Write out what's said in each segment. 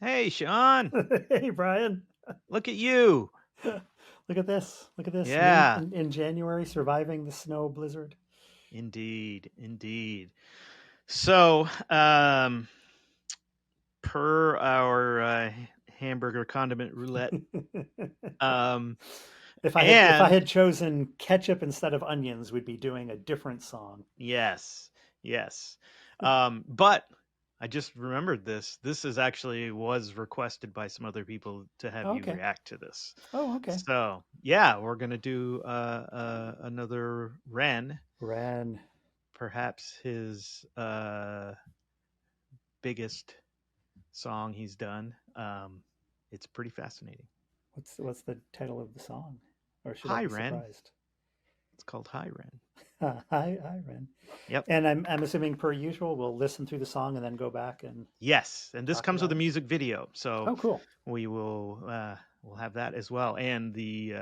Hey, Sean, Hey, Bryan. look at you. Look at this. Look at this. Me Yeah, in January surviving the snow blizzard. indeed, indeed. So, per our hamburger condiment roulette, um, If I and had chosen ketchup instead of onions, we'd be doing a different song. yes, yes, but I just remembered this. This is actually was requested by some other people to have Oh, you okay. react to this. Oh, okay. So, yeah, we're gonna do another Ren, Ren. perhaps his biggest song he's done. It's pretty fascinating. What's the title of the song? Or should I Hi be Ren. surprised? It's called Hi Ren. Hi, Ren. Yep. And I'm assuming per usual we'll listen through the song and then go back and Yes, and this talk comes with about a it. music video, so Oh, cool. we will we'll have that as well. And the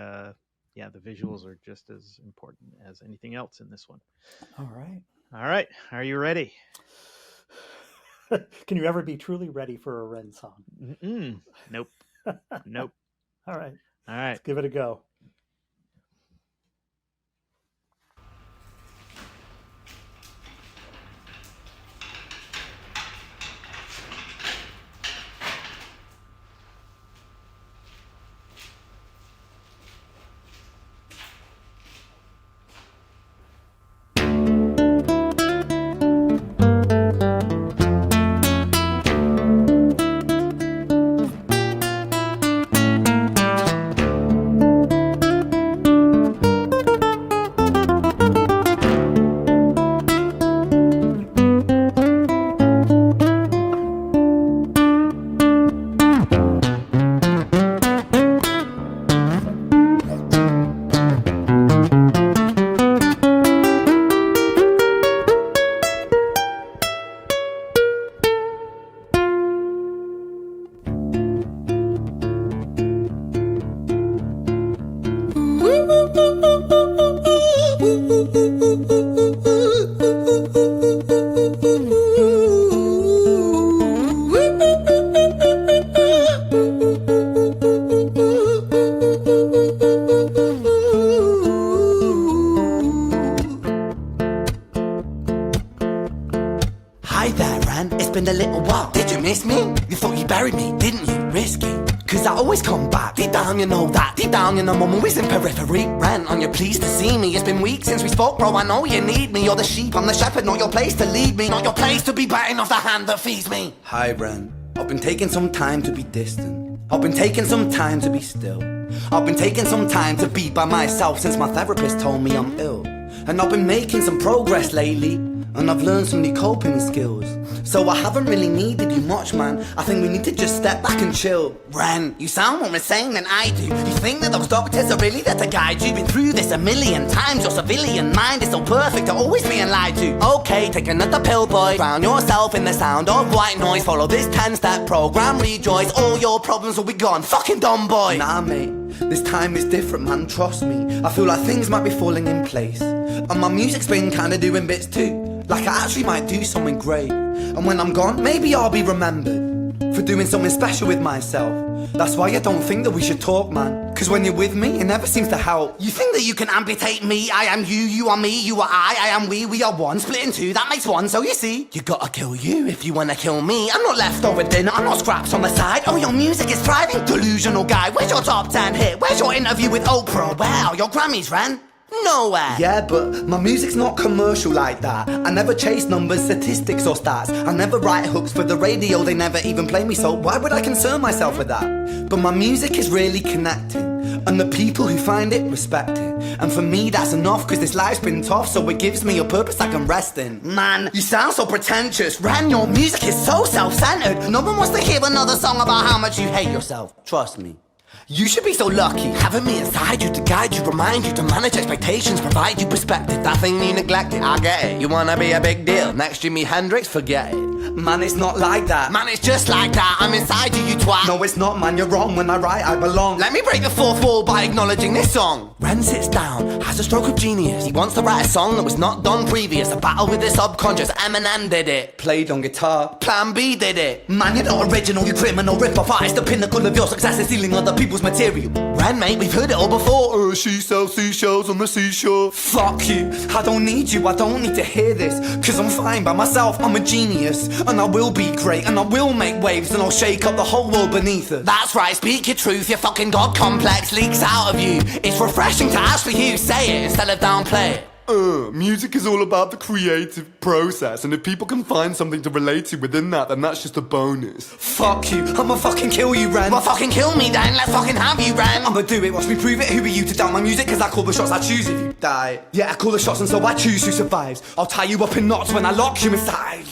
yeah, the visuals are just as important as anything else in this one. All right. All right, are you ready? Can you ever be truly ready for a Ren song? Mm-mm. Nope. Nope. All right. All right. Let's give it a go. Hi there, Ren. It's been a little while. Did you miss me? You thought you buried me, didn't you? Risky. Cause I always come back. Deep down, you know that. Deep down, you know I'm always in periphery. Ren, aren't you pleased to see me? It's been weeks since we spoke, bro. I know you need me. You're the sheep, I'm the shepherd. Not your place to lead me. Not your place to be biting off the hand that feeds me. Hi, Ren. I've been taking some time to be distant. I've been taking some time to be still. I've been taking some time to be by myself since my therapist told me I'm ill. And I've been making some progress lately, and I've learned some new coping skills. So I haven't really needed you much, man. I think we need to just step back and chill. Ren, you sound more insane than I do. You think that those doctors are really there to guide you? Been through this a million times. Your civilian mind is so perfect at always being lied to. Okay, take another pill, boy. Drown yourself in the sound of white noise. Follow this 10-step program, rejoice. All your problems will be gone. Fucking dumb boy. Nah, mate. This time is different, man, trust me. I feel like things might be falling in place. And my music's been kinda doing bits too. Like I actually might do something great. And when I'm gone, maybe I'll be remembered for doing something special with myself. That's why I don't think that we should talk, man. Cause when you're with me, it never seems to help. You think that you can amputate me? I am you, you are me, you are I am we are one. Split in two, that makes one, so you see. You gotta kill you if you wanna kill me. I'm not leftover dinner, I'm not scraps on the side. Oh, your music is thriving, delusional guy. Where's your top 10 hit? Where's your interview with Oprah? Wow, your Grammys, Ren? Nowhere. Yeah, but my music's not commercial like that. I never chase numbers, statistics or stats. I never write hooks for the radio, they never even play me, so why would I concern myself with that? But my music is really connecting, and the people who find it respect it. And for me that's enough, cause this life's been tough, so it gives me a purpose I can rest in. Man, you sound so pretentious. Ren, your music is so self-centered. No one wants to hear another song about how much you hate yourself. Trust me. You should be so lucky, having me inside you to guide you, remind you to manage expectations, provide you perspective. That thing you neglected, I get it. You wanna be a big deal, next Jimi Hendrix, forget it. Man, it's not like that. Man, it's just like that. I'm inside you, you twat. No, it's not, man, you're wrong. When I write, I belong. Let me break the fourth wall by acknowledging this song. Ren sits down, has a stroke of genius. He wants to write a song that was not done previous. A battle with the subconscious, Eminem did it. Played on guitar, Plan B did it. Man, you're not original, you criminal rip-off artist. The pinnacle of your success is stealing other people's material. Ren, mate, we've heard it all before. She sells seashells on the seashore. Fuck you, I don't need you, I don't need to hear this. Cause I'm fine by myself, I'm a genius. And I will be great, and I will make waves. And I'll shake up the whole world beneath us. That's right, speak your truth, your fucking God complex leaks out of you. It's refreshing to actually hear you say it instead of downplay it. Music is all about the creative process, and if people can find something to relate to within that, then that's just a bonus. Fuck you, I'ma fucking kill you, Ren. Well, fucking kill me then, let's fucking have you, Ren. I'ma do it, watch me prove it. Who are you to doubt my music? Cause I call the shots, I choose if you die. Yeah, I call the shots and so I choose who survives. I'll tie you up in knots when I lock you inside.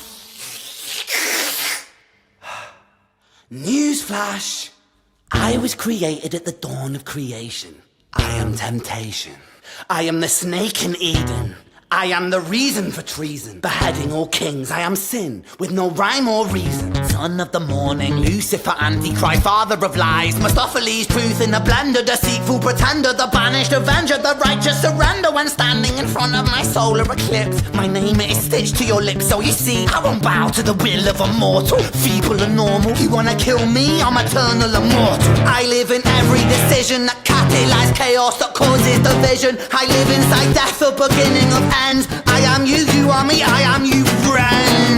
Newsflash, I was created at the dawn of creation. I am temptation. I am the snake in Eden. I am the reason for treason, beheading all kings. I am sin, with no rhyme or reason. Son of the morning, Lucifer, Antichrist, father of lies. Mephistopheles, truth in a blender, deceitful pretender, the banished avenger, the righteous surrender. When standing in front of my solar eclipse, my name is stitched to your lips. So you see, I won't bow to the will of a mortal, feeble and normal. You wanna kill me? I'm eternal immortal. I live in every decision that catalyzes chaos, that causes division. I live inside death, the beginning of ends. I am you, you are me, I am you, Ren.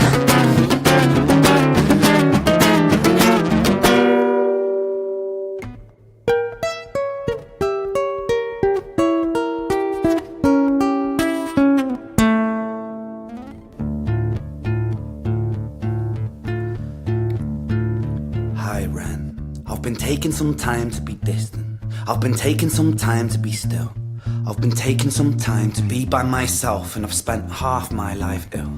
Hi Ren, I've been taking some time to be distant. I've been taking some time to be still. I've been taking some time to be by myself, and I've spent half my life ill.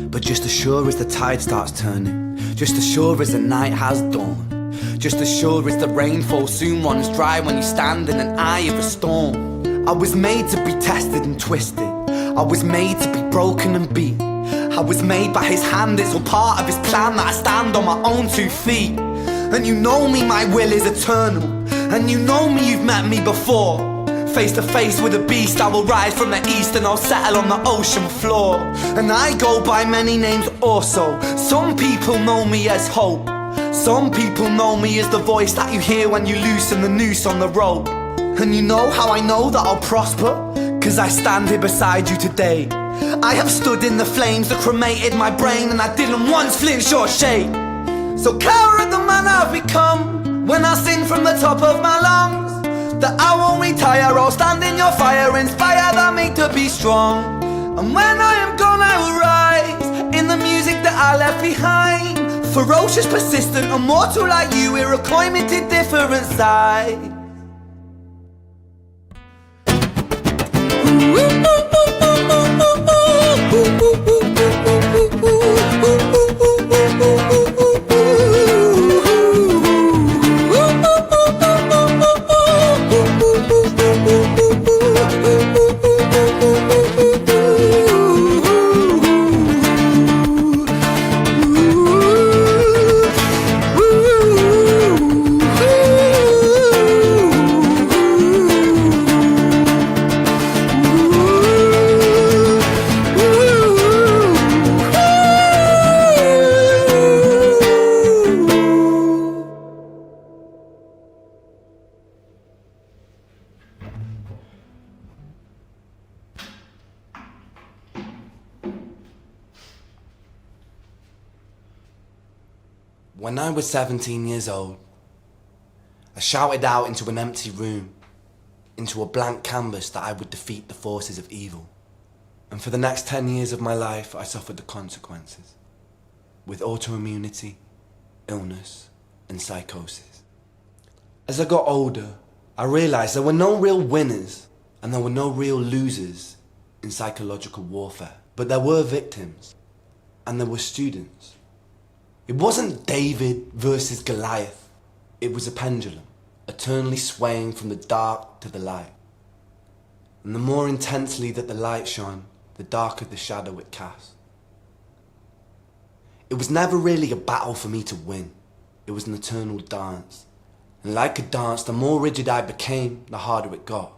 But just as sure as the tide starts turning, just as sure as the night has dawned, just as sure as the rainfall soon runs dry when you stand in an eye of a storm. I was made to be tested and twisted. I was made to be broken and beat. I was made by his hand, it's all part of his plan that I stand on my own 2 feet. And you know me, my will is eternal. And you know me, you've met me before. Face to face with a beast, I will rise from the east and I'll settle on the ocean floor. And I go by many names also. Some people know me as hope. Some people know me as the voice that you hear when you loosen the noose on the rope. And you know how I know that I'll prosper? Cause I stand here beside you today. I have stood in the flames that cremated my brain, and I didn't once flinch or shake. So cower at the man I've become when I sing from the top of my lungs, that I won't retire, I'll stand in your fire, inspire that me to be strong. And when I am gone I will rise in the music that I left behind. Ferocious, persistent, immortal like you, we're a climate in different sides. When I was 17 years old, I shouted out into an empty room, into a blank canvas, that I would defeat the forces of evil. And for the next 10 years of my life, I suffered the consequences, with autoimmunity, illness, and psychosis. As I got older, I realized there were no real winners and there were no real losers in psychological warfare, but there were victims and there were students. It wasn't David versus Goliath. It was a pendulum, eternally swaying from the dark to the light. And the more intensely that the light shone, the darker the shadow it cast. It was never really a battle for me to win. It was an eternal dance. And like a dance, the more rigid I became, the harder it got.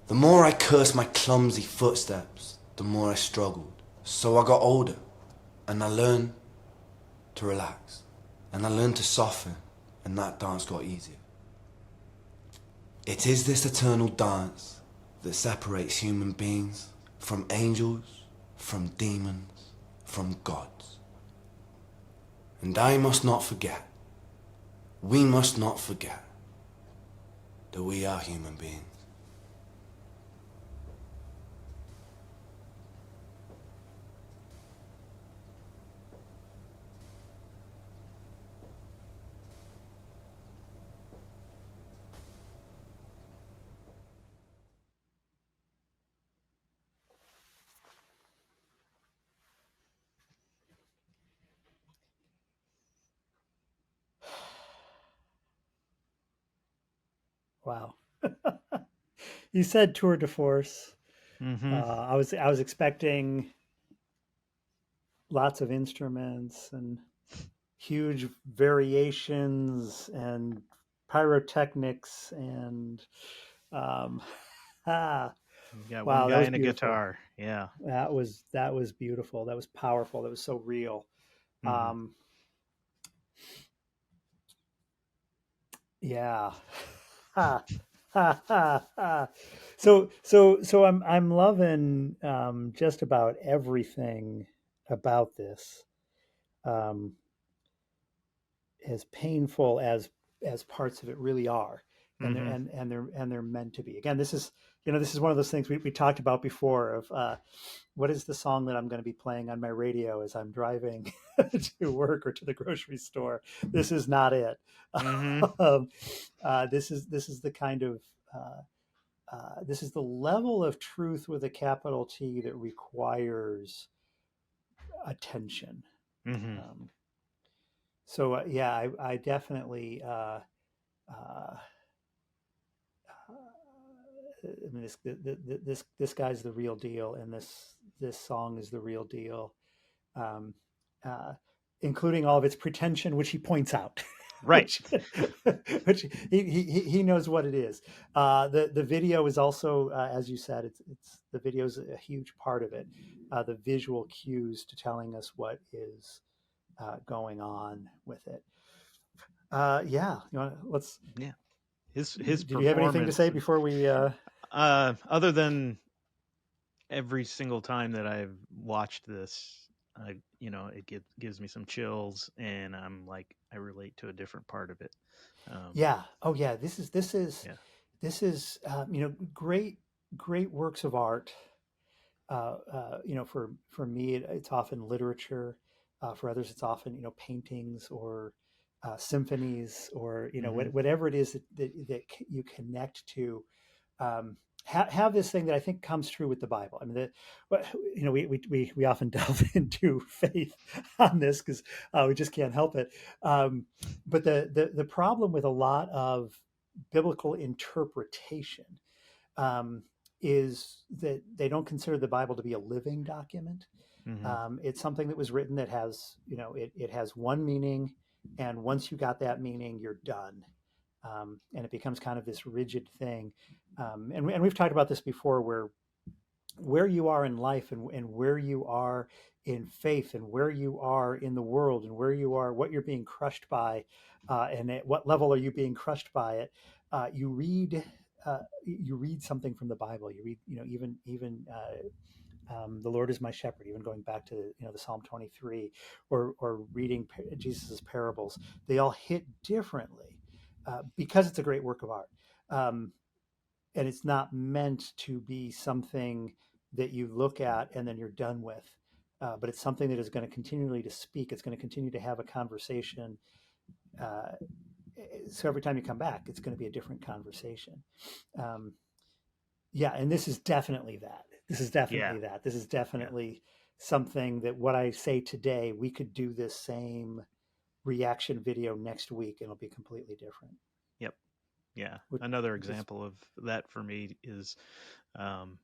The more I cursed my clumsy footsteps, the more I struggled. So I got older, and I learned to relax, and I learned to soften, and that dance got easier. It is this eternal dance that separates human beings from angels, from demons, from gods. And I must not forget, we must not forget, that we are human beings. Wow. You said tour de force. Mm-hmm. I was expecting lots of instruments and huge variations and pyrotechnics and um, ah, You got one wow, that guy was and a beautiful. guitar. Yeah. That was beautiful. That was powerful. That was so real. Mm-hmm. Um, yeah. Ha, ha, ha, ha. So I'm loving just about everything about this. Um, as painful as parts of it really are, and Mm-hmm. they're meant to be. Again, this is, you know, this is one of those things we talked about before of what is the song that I'm going to be playing on my radio as I'm driving to work or to the grocery store. This is not it. Mm-hmm. This is the kind of this is the level of truth with a capital T that requires attention. Mm-hmm. Um, so yeah, I definitely uh, I mean, this guy's the real deal, and this song is the real deal, um, uh, including all of its pretension, which he points out, Right. which which he knows what it is. The video is also, as you said, it's the video is a huge part of it. The visual cues to telling us what is going on with it. Yeah, let's. Yeah. His Did you have anything to performance say and before we? other than every single time that I've watched this, gives me some chills, and I'm like, I relate to a different part of it. Um, Yeah. Oh, yeah. yeah. Great works of art. For me, it's often literature. For others, it's often paintings or symphonies or Mm-hmm. whatever it is that you connect to. Um, have this thing that I think comes true with the Bible. I mean, we often delve into faith on this because we just can't help it. Um, but the problem with a lot of biblical interpretation um, is that they don't consider the Bible to be a living document. Mm-hmm. It's something that was written that has, it has one meaning, and once you got that meaning, you're done. And it becomes kind of this rigid thing. And we've talked about this before, where you are in life and where you are in faith and where you are in the world and where you are, what you're being crushed by, and at what level are you being crushed by it. You read something from the Bible. You read, even the Lord is my shepherd, even going back to the Psalm 23, or reading Jesus's parables. They all hit differently because it's a great work of art. Um, and it's not meant to be something that you look at and then you're done with, but it's something that is going to continually to speak. It's going to continue to have a conversation. Uh, so every time you come back, it's going to be a different conversation. Um, yeah, and this is definitely that. This is Yeah. definitely that. This is Yeah. definitely something that what I say today, we could do this same reaction video next week and it'll be completely different. Yep. Yeah. Which, Another which is, example of that for me is um,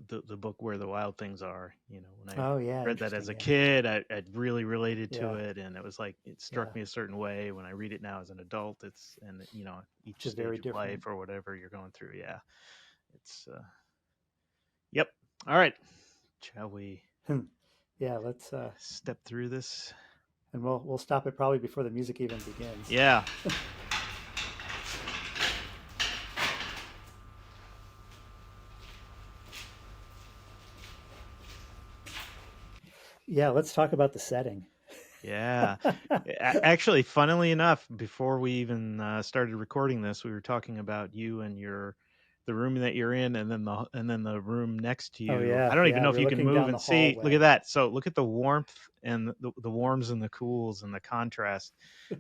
the book Where the Wild Things Are. When I oh yeah, read that as interesting. a Yeah, kid, I really related to yeah, it, and it was like it struck yeah. me a certain way. When I read it now as an adult, it's and each It's a very stage of different. life or whatever you're going through. Yeah. It's yep. All right. Shall we Yeah, let's step through this? and we'll stop it probably before the music even begins. Yeah. Yeah, let's talk about the setting. Yeah. Actually, funnily enough, before we even started recording this, we were talking about you and the room that you're in, and then the room next to Oh you. I yeah, don't even yeah. know if We're you can looking move down and the see. Look at hallway. that. So look at the warmth and the warms and the cools and the contrast.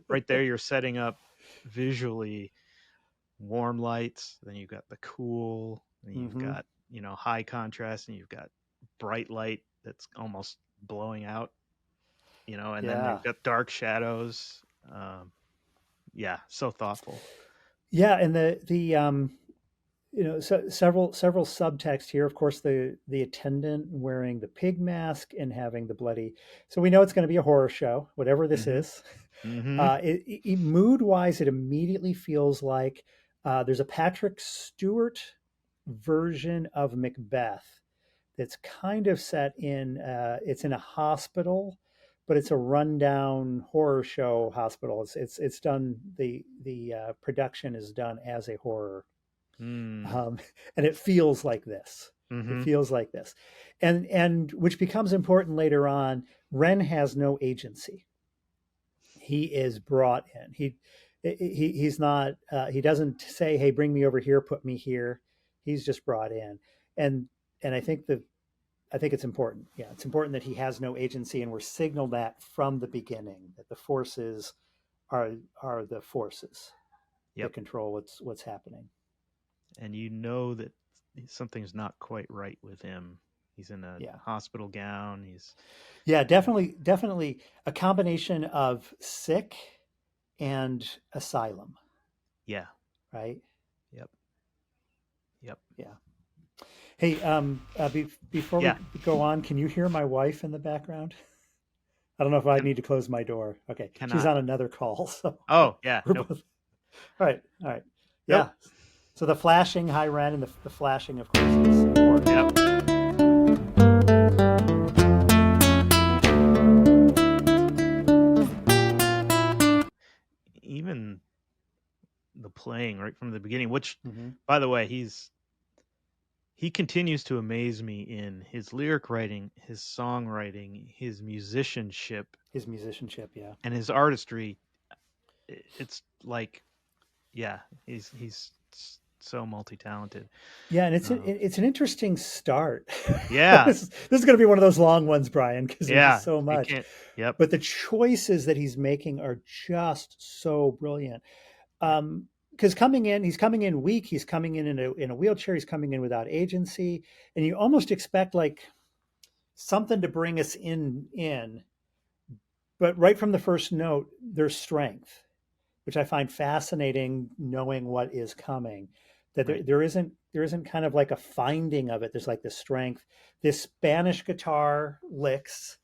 Right there, you're setting up visually warm lights. Then you've got the cool. Then you've Mm-hmm. got high contrast, and you've got bright light that's almost blowing out. And then Yeah, you've got dark shadows. Yeah, so thoughtful. yeah, and so several subtext here. Of course, the attendant wearing the pig mask and having the bloody. So we know it's going to be a horror show, whatever this Mm-hmm. is. Mm-hmm. Mood wise, it immediately feels like there's a Patrick Stewart version of Macbeth that's kind of set in. It's in a hospital, but it's a rundown horror show hospital. It's done. The production is done as a horror, Mm. um, and it feels like this. It Mm-hmm. feels like this, and which becomes important later on. Ren has no agency. He is brought in. He's not. He doesn't say, "Hey, bring me over here, put me here." He's just brought in, and and I think it's important. Yeah, it's important that he has no agency, and we're signaled that from the beginning that the forces are the forces that Yep. control what's happening. And you know that something's not quite right with him. He's in a Yeah. hospital gown. He's Yeah, definitely a combination of sick and asylum, yeah. right? Yep. Yep. Yeah. Hey, before we Yeah. go on, can you hear my wife in the background? I don't know if I Can need to close my door. Okay, she's cannot. on another call, so Oh yeah. we're Nope. both all right. All right, Nope. yeah. So the flashing Hi Ren and the flashing, of course, is important. Yep. Even the playing right from the beginning, which, Hmm. by the way, he continues to amaze me in his lyric writing, his songwriting, his musicianship, His musicianship, yeah, and his artistry. It's like, yeah, he's so multi-talented. yeah, and Um, it's an interesting start. yeah, This is going to be one of those long ones, Brian, because there's yeah, just so you much. can't. Yep, But the choices that he's making are just so brilliant. yep, Because he's coming in weak. He's coming in a wheelchair. He's coming in without agency, and you almost expect like something to bring us in. But right from the first note, there's strength, which I find fascinating. Knowing what is coming, that right. there isn't kind of like a finding of it. There's like the strength. This Spanish guitar licks,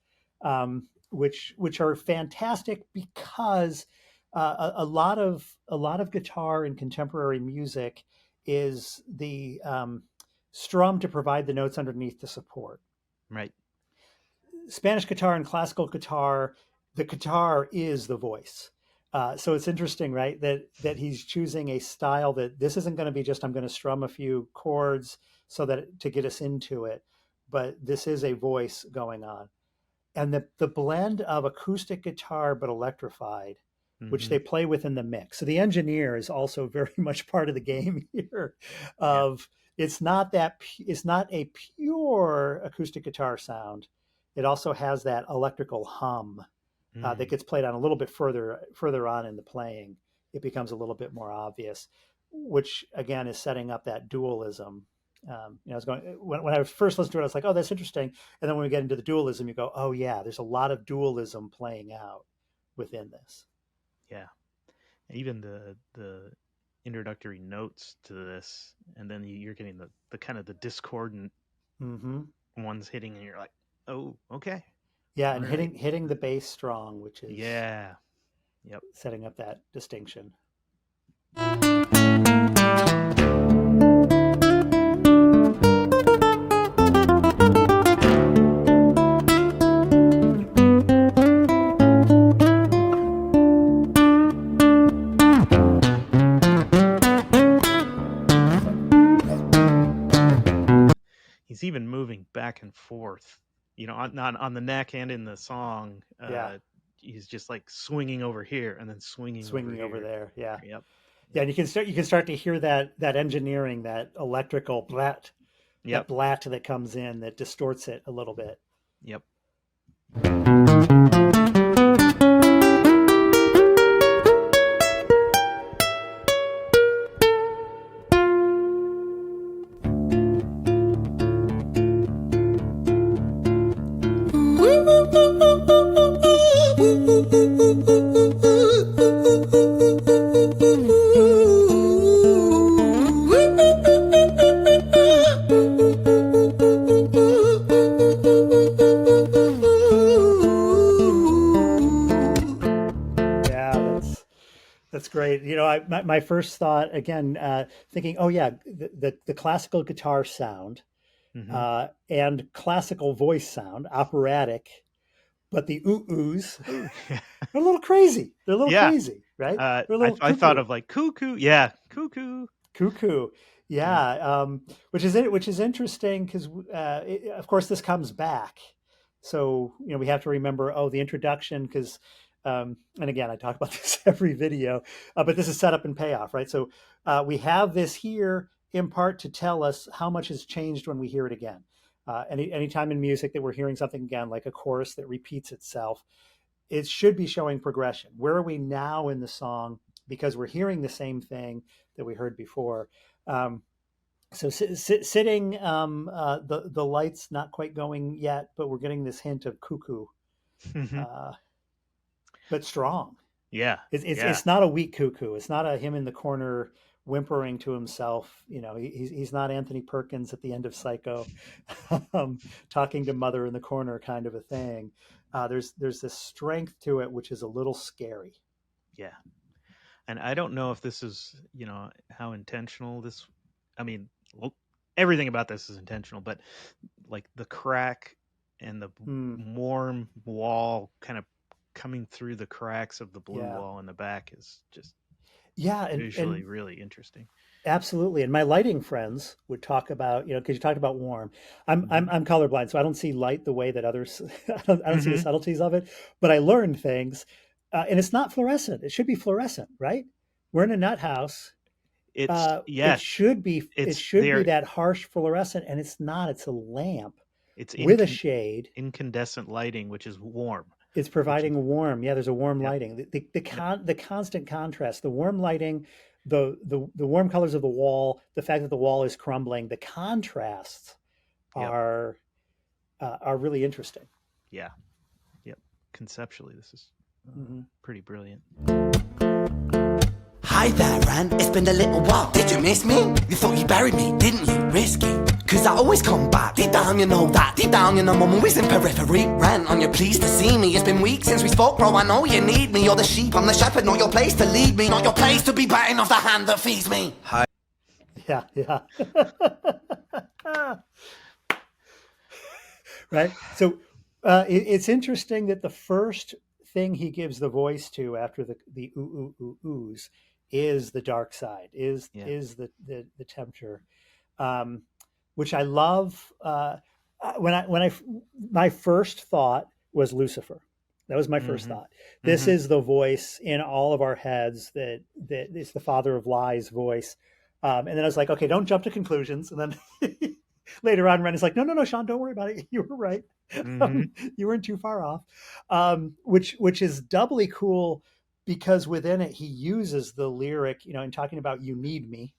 which are fantastic because a lot of guitar in contemporary music is the strum to provide the notes underneath the support. Right. Spanish guitar and classical guitar, the guitar is the voice. So it's interesting, right? That he's choosing a style that this isn't going to be just I'm going to strum a few chords so that to get us into it, but this is a voice going on, and the blend of acoustic guitar but electrified, which Mm-hmm. they play within the mix. So the engineer is also very much part of the game here. Yeah. Of it's not a pure acoustic guitar sound. It also has that electrical hum that Mm. gets played on a little bit further on in the playing. It becomes a little bit more obvious, which again is setting up that dualism. I was going when I first listened to it, I was like, "Oh, that's interesting." And then when we get into the dualism, you go, "Oh yeah, there's a lot of dualism playing out within this." Yeah. Even the introductory notes to this, and then you're getting the kind of the discordant Mm-hmm. ones hitting, and you're like, oh, okay, Yeah, all and right, hitting the bass strong, which is yeah, yep, setting up that distinction. even moving back and forth, on the neck and in the song. Yeah, He's just like swinging over here and then swinging over swinging over here. there. Yeah, Yep. yeah, Yep. and you can start to hear that engineering, that electrical blat, Yep. that blat that comes in that distorts it a little bit. Yep. Yeah, that's great. My first thought again, thinking, oh yeah, the classical guitar sound Hmm. and classical voice sound, operatic, but the ooh oohs Ooh. are a little crazy. They're a little Yeah. crazy, right? They're a I little I thought cuckoo. of like cuckoo. Yeah, cuckoo. Cuckoo. Yeah. Yeah, which is interesting because, of course, this comes back. So we have to remember, oh, the introduction, because, and again, I talk about this every video, but this is setup and payoff, right? So we have this here in part to tell us how much has changed when we hear it again. Anytime in music that we're hearing something again, like a chorus that repeats itself, it should be showing progression. Where are we now in the song? Because we're hearing the same thing that we heard before. Um, so sitting, the lights not quite going yet, but we're getting this hint of cuckoo, Hmm. uh, but strong. Yeah. Yeah. It's not a weak cuckoo. It's not a him in the corner whimpering to himself. He's not Anthony Perkins at the end of Psycho, talking to mother in the corner kind of a thing. There's this strength to it which is a little scary. Yeah. And I don't know if this is, how intentional this. I mean, well, everything about this is intentional, but like the crack and the Hmm. warm wall kind of coming through the cracks of the blue Yeah, wall in the back is just yeah, visually really interesting. absolutely. And my lighting friends would talk about, because you talked about warm. I'm Hmm. I'm I'm colorblind, so I don't see light the way that others. I don't see the Hmm. subtleties of it. But I learned things, and it's not fluorescent. It should be fluorescent, right? We're in a nut house. It's It yes, should be. It it's should be there. that harsh fluorescent, and it's not. It's a lamp It's with a shade. incandescent lighting, which is warm, It's which is providing warm. Yeah, there's a warm yep, lighting. The yep, con the constant contrast, the warm lighting, the warm colors of the wall, the fact that the wall is crumbling, the contrasts yep, are really interesting. yeah, yep. Conceptually, this is Hmm. pretty brilliant. Hi there, Ren. It's been a little while. Did you miss me? You thought you buried me, didn't you? Risky. Cause I always come back. Deep down, you know that. Deep down, you know I'm always in periphery. Ren, on your pleased to see me. It's been weeks since we spoke, bro. I know you need me. You're the sheep, I'm the shepherd. Not your place to lead me. Not your place to be biting off the hand that feeds me. Hi. Yeah, yeah. Right. So it's interesting that the first thing he gives the voice to after the ooh ooh ooh oohs is the dark side, is Yeah. is the tempter, um, which I love. When I my first thought was Lucifer. That was my first Hmm. thought. This Hmm. is the voice in all of our heads that is the father of lies voice. And then I was like, okay, don't jump to conclusions. And then later on, Ren is like, no, no, no, Sean, don't worry about it. You were right. Hmm. You weren't too far off. Which is doubly cool because within it he uses the lyric, in talking about "you need me,"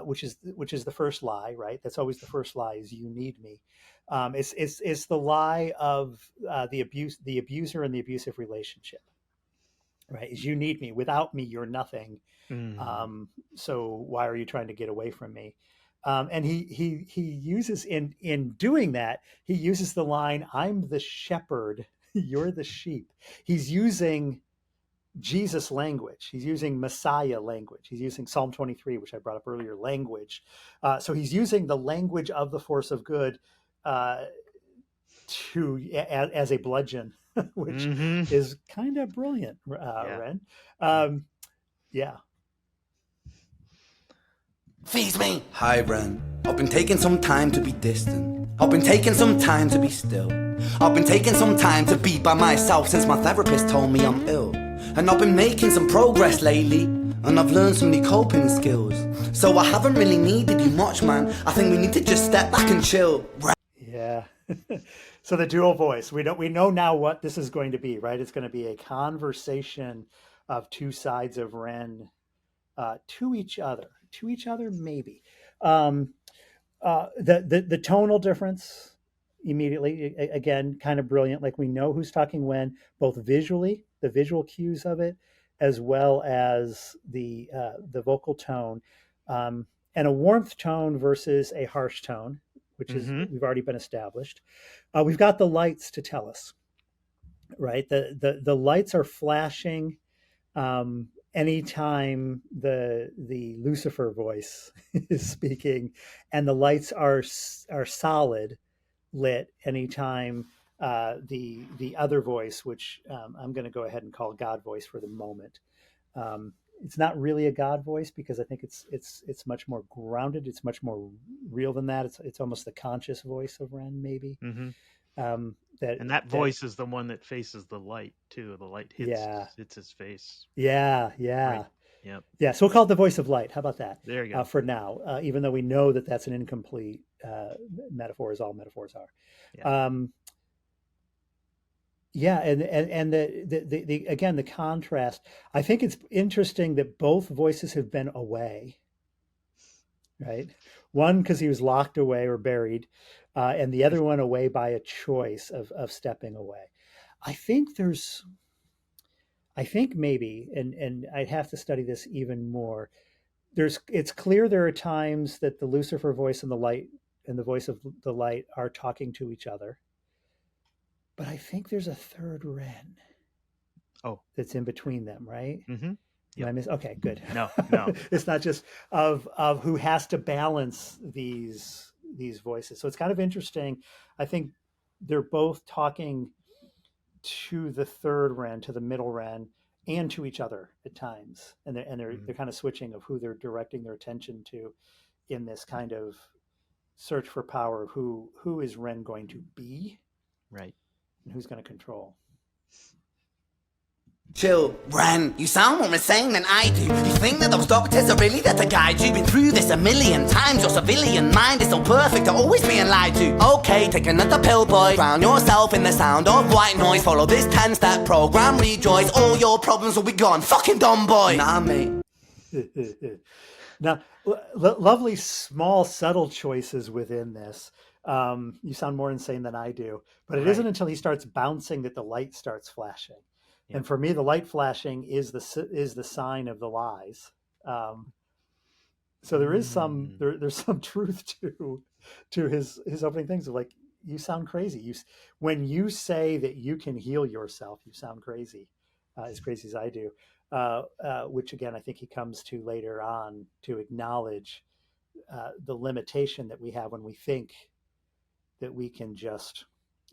which is the first lie, right? That's always the first lie is "you need me." It's the lie of the abuser, and the abusive relationship, right? Is you need me. Without me, you're nothing. Hmm. So why are you trying to get away from me? And he uses in doing that, he uses the line, "I'm the shepherd, you're the sheep." He's using Jesus language. He's using Messiah language. He's using Psalm 23, which I brought up earlier, language. So he's using the language of the force of good uh, as a bludgeon, which Hmm. is kind of brilliant, Yeah. Ren. Yeah. Yeah. Feeds me. Hi Ren. I've been taking some time to be distant. I've been taking some time to be still. I've been taking some time to be by myself since my therapist told me I'm ill. And I've been making some progress lately, and I've learned some new coping skills. So I haven't really needed you much, man. I think we need to just step back and chill. Yeah. So the dual voice, we know now what this is going to be, right? It's going to be a conversation of two sides of Ren to each other, maybe. Um, the tonal difference immediately, again, kind of brilliant. Like we know who's talking when, both visually, the visual cues of it, as well as the vocal tone, and a warmth tone versus a harsh tone, which is Mm-hmm. we've already been established. We've got the lights to tell us, right? The lights are flashing anytime the Lucifer voice is speaking, and the lights are solid lit anytime the other voice, which I'm going to go ahead and call God voice for the moment. It's not really a God voice because I think it's much more grounded. It's much more real than that. It's almost the conscious voice of Ren, maybe. Mm-hmm. Um, that And that that voice is the one that faces the light too. The light yeah, hits his face. yeah, Right. yeah. Yep. Yeah, so we'll call it the voice of light. How about that There you go. for now? Even though we know that that's an incomplete metaphor, as all metaphors Yeah. are. Yeah, and the again the contrast. I think it's interesting that both voices have been away, right? One because he was locked away or buried, and the other one away by a choice of stepping away. I think there's, I think maybe, and I'd have to study this even more. It's clear there are times that the Lucifer voice and the light and the voice of the light are talking to each other, but I think there's a third Ren Oh. that's in between them, right? Mm-hmm. Am I Yep. okay, good. No. No. It's not just of who has to balance these voices. So it's kind of interesting. I think they're both talking to the third Ren, to the middle Ren, and to each other at times, and they're kind of switching of who they're directing their attention to in this kind of search for power of who is Ren going to be Right. and who's going to control. Chill, Ren, you sound more insane than I do. You think that those doctors are really there to guide you? Been through this a million times. Your civilian mind is so perfect, they're always being lied to. Okay, take another pill, boy. Drown yourself in the sound of white noise. Follow this 10-step program, rejoice. All your problems will be gone. Fucking dumb boy. Nah, mate. Now, lovely small subtle choices within this. You sound more insane than I do, but it isn't until he starts bouncing that the light starts flashing. Yeah. And for me, the light flashing is the sign of the lies. So there is there's some truth to his opening things of like, you sound crazy. When you say that you can heal yourself, you sound crazy, as crazy as I do. Which again, I think he comes to later on to acknowledge the limitation that we have when we think that we can just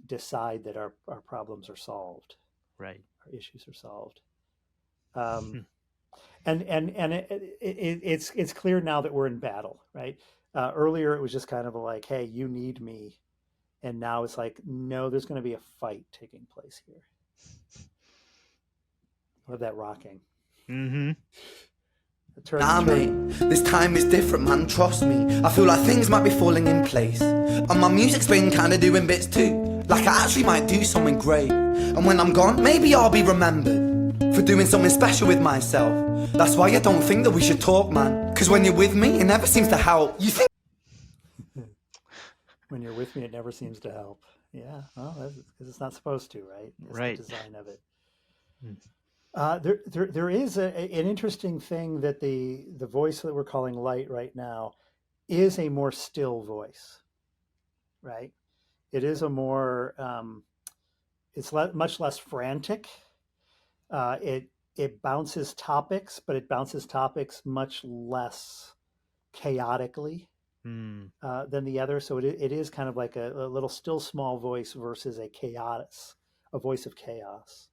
decide that our problems are solved. Right. Our issues are solved. And it's clear now that we're in battle, right? Earlier it was just kind of like, hey, you need me, and now it's like, no, there's going to be a fight taking place here. Love that rocking. Mm-hmm. Nah, mate, this time is different, man, trust me. I feel like things might be falling in place, and my music's been kinda doing bits too. Like I actually might do something great, and when I'm gone, maybe I'll be remembered for doing something special with myself. That's why I don't think that we should talk, man, cause when you're with me, it never seems to help. You think when you're with me, it never seems to help. Yeah, well, because it's not supposed to, right? That's right. the design of it. There is an interesting thing that the voice that we're calling light right now is a more still voice, right? It is a more it's much less frantic. It bounces topics, but it bounces topics much less chaotically than the other. So it is kind of like a little still small voice versus a voice of chaos.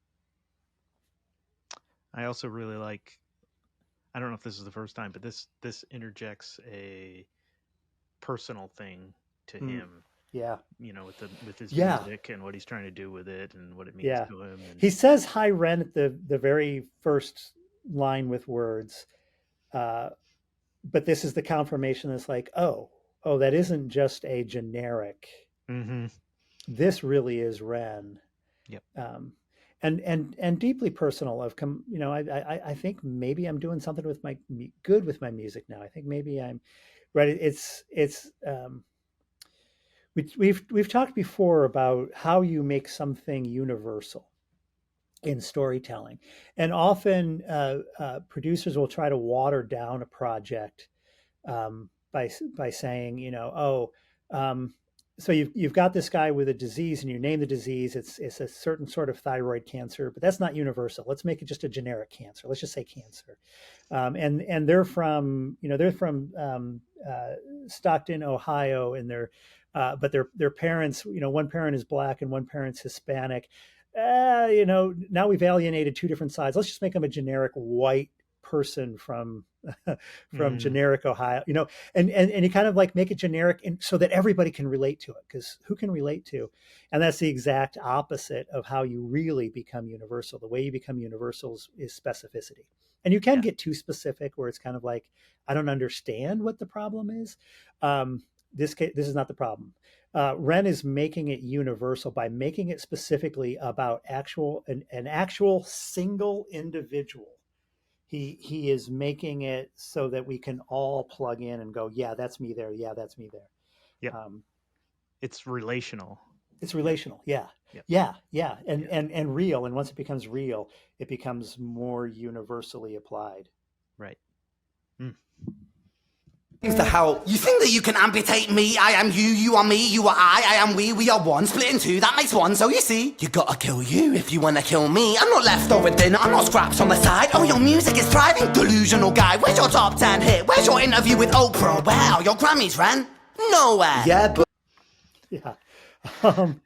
I also really like I don't know if this is the first time, but this interjects a personal thing to Mm, him, yeah. with his Yeah. music and what he's trying to do with it and what it means Yeah. to him. And He says "Hi Ren" at the very first line with words, uh, but this is the confirmation. That's like, oh, that isn't just a generic. mm-hmm. This really is Ren, Yep. um, and deeply personal. I've come, I think maybe I'm doing something with my good with my music now. I think maybe I'm right. It's we've talked before about how you make something universal in storytelling, and often producers will try to water down a project by saying, so you've got this guy with a disease, and you name the disease. It's a certain sort of thyroid cancer, but that's not universal. Let's make it just a generic cancer. Let's just say cancer. And they're from Stockton, Ohio, and but their parents, one parent is black and one parent's Hispanic. Now we've alienated two different sides. Let's just make them a generic white person from Mm, generic Ohio, and you kind of like make it generic and so that everybody can relate to it, because who can relate to? And that's the exact opposite of how you really become universal. The way you become universal is specificity. And you can yeah. get too specific where it's kind of like, I don't understand what the problem is. This is not the problem. Ren is making it universal by making it specifically about an actual single individual. He is making it so that we can all plug in and go, yeah, that's me there. Yeah, that's me there. Yep. It's relational. It's Yep. relational. Yeah. Yep. Yeah. And, Yeah. and real. And once it becomes real, it becomes more universally applied. Right. Mm. Seems to help. You think that you can amputate me? I am you, you are me, you are I am we are one. Split in two, that makes one. So you see, you gotta kill you if you wanna kill me. I'm not leftover dinner, I'm not scraps on the side. Oh, your music is thriving, delusional guy. Where's your top 10 hit? Where's your interview with Oprah? Where are your Grammys, Ren? Nowhere. Yeah, but Yeah. Um,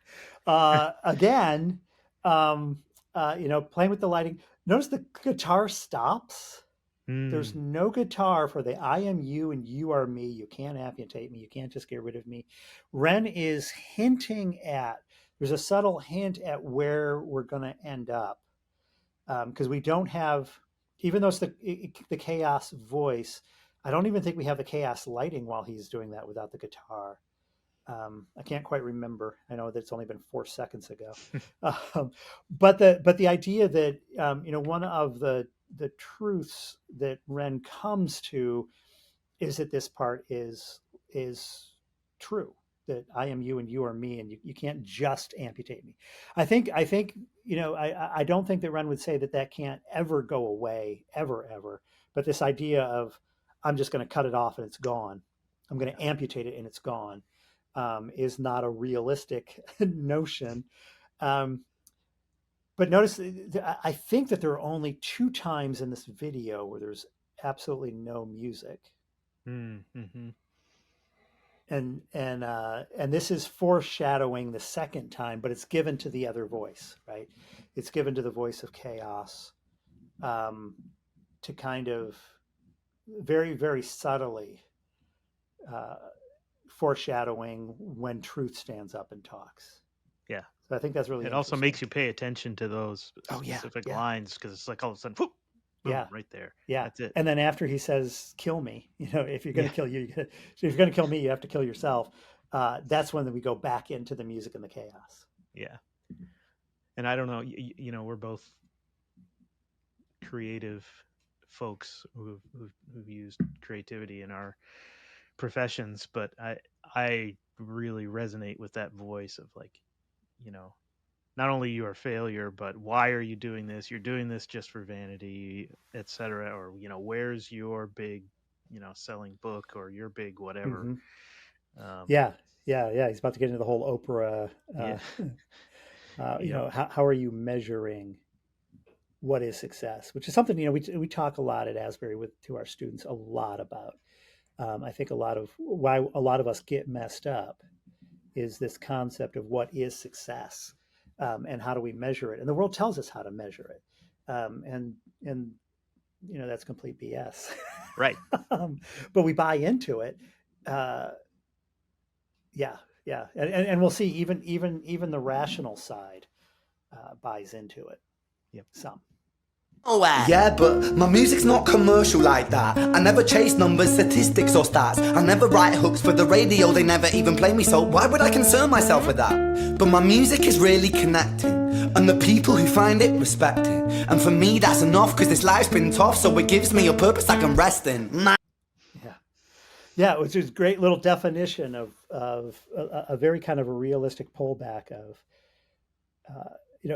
Again, playing with the lighting. Notice the guitar stops. There's Mm. no guitar for the I am you and you are me. You can't amputate me. You can't just get rid of me. Ren is hinting at, there's a subtle hint at where we're going to end up. Because we don't have, even though it's the chaos voice, I don't even think we have the chaos lighting while he's doing that without the guitar. I can't quite remember. I know that it's only been 4 seconds ago, but the idea that one of the truths that Ren comes to is that this part is true. That I am you and you are me, and you can't just amputate me. I think I don't think that Ren would say that can't ever go away, ever. But this idea of, I'm just going to cut it off and it's gone. I'm going Yeah. to amputate it and it's gone, is not a realistic notion. Um, but notice, I think that there are only two times in this video where there's absolutely no music, Mm-hmm. and this is foreshadowing the second time, but it's given to the other voice, right? It's given to the voice of chaos, to kind of very, very subtly uh, foreshadowing when truth stands up and talks. Yeah. So I think that's really It also interesting. makes you pay attention to those Oh yeah, specific yeah, lines, because it's like all of a sudden, whoop, boom, yeah, right there. yeah. That's it. And then after he says, "Kill me," if you're going Yeah. to kill you, so if you're going to kill me, you have to kill yourself. That's when we go back into the music and the chaos. Yeah. And I don't know, we're both creative folks who've used creativity in our professions, but I really resonate with that voice of, like, you know, not only your failure, but why are you doing this? You're doing this just for vanity, etc. Or, where's your big, selling book, or your big whatever. Mm-hmm. Um, Yeah. He's about to get into the whole Oprah. yeah. Yep. How are you measuring what is success? Which is something we talk a lot at Asbury to our students a lot about. I think why a lot of us get messed up is this concept of what is success, and how do we measure it. And the world tells us how to measure it, and that's complete BS. Right. But we buy into it. Uh, yeah, yeah, and we'll see. Even the rational side buys into it. Yep. Some. Oh, yeah, but my music's not commercial like that. I never chase numbers, statistics, or stats. I never write hooks for the radio, they never even play me, so why would I concern myself with that? But my music is really connecting, and the people who find it respect it. And for me, that's enough, cause this life's been tough, so it gives me a purpose I can rest in. Yeah, which is a great little definition of a very kind of a realistic pullback of,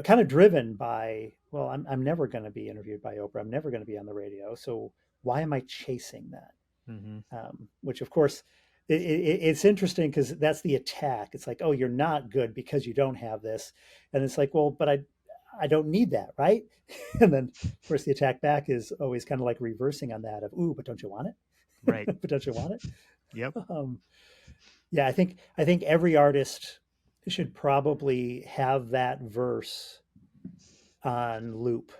kind of driven by, well, I'm never going to be interviewed by Oprah. I'm never going to be on the radio. So why am I chasing that? Mm-hmm. Which, of course, it's interesting because that's the attack. It's like, oh, you're not good because you don't have this. And it's like, well, but I don't need that, right? And then, of course, the attack back is always kind of like reversing on that of, ooh, but don't you want it? Right. But don't you want it? Yep. Yeah, I think every artist should probably have that verse on loop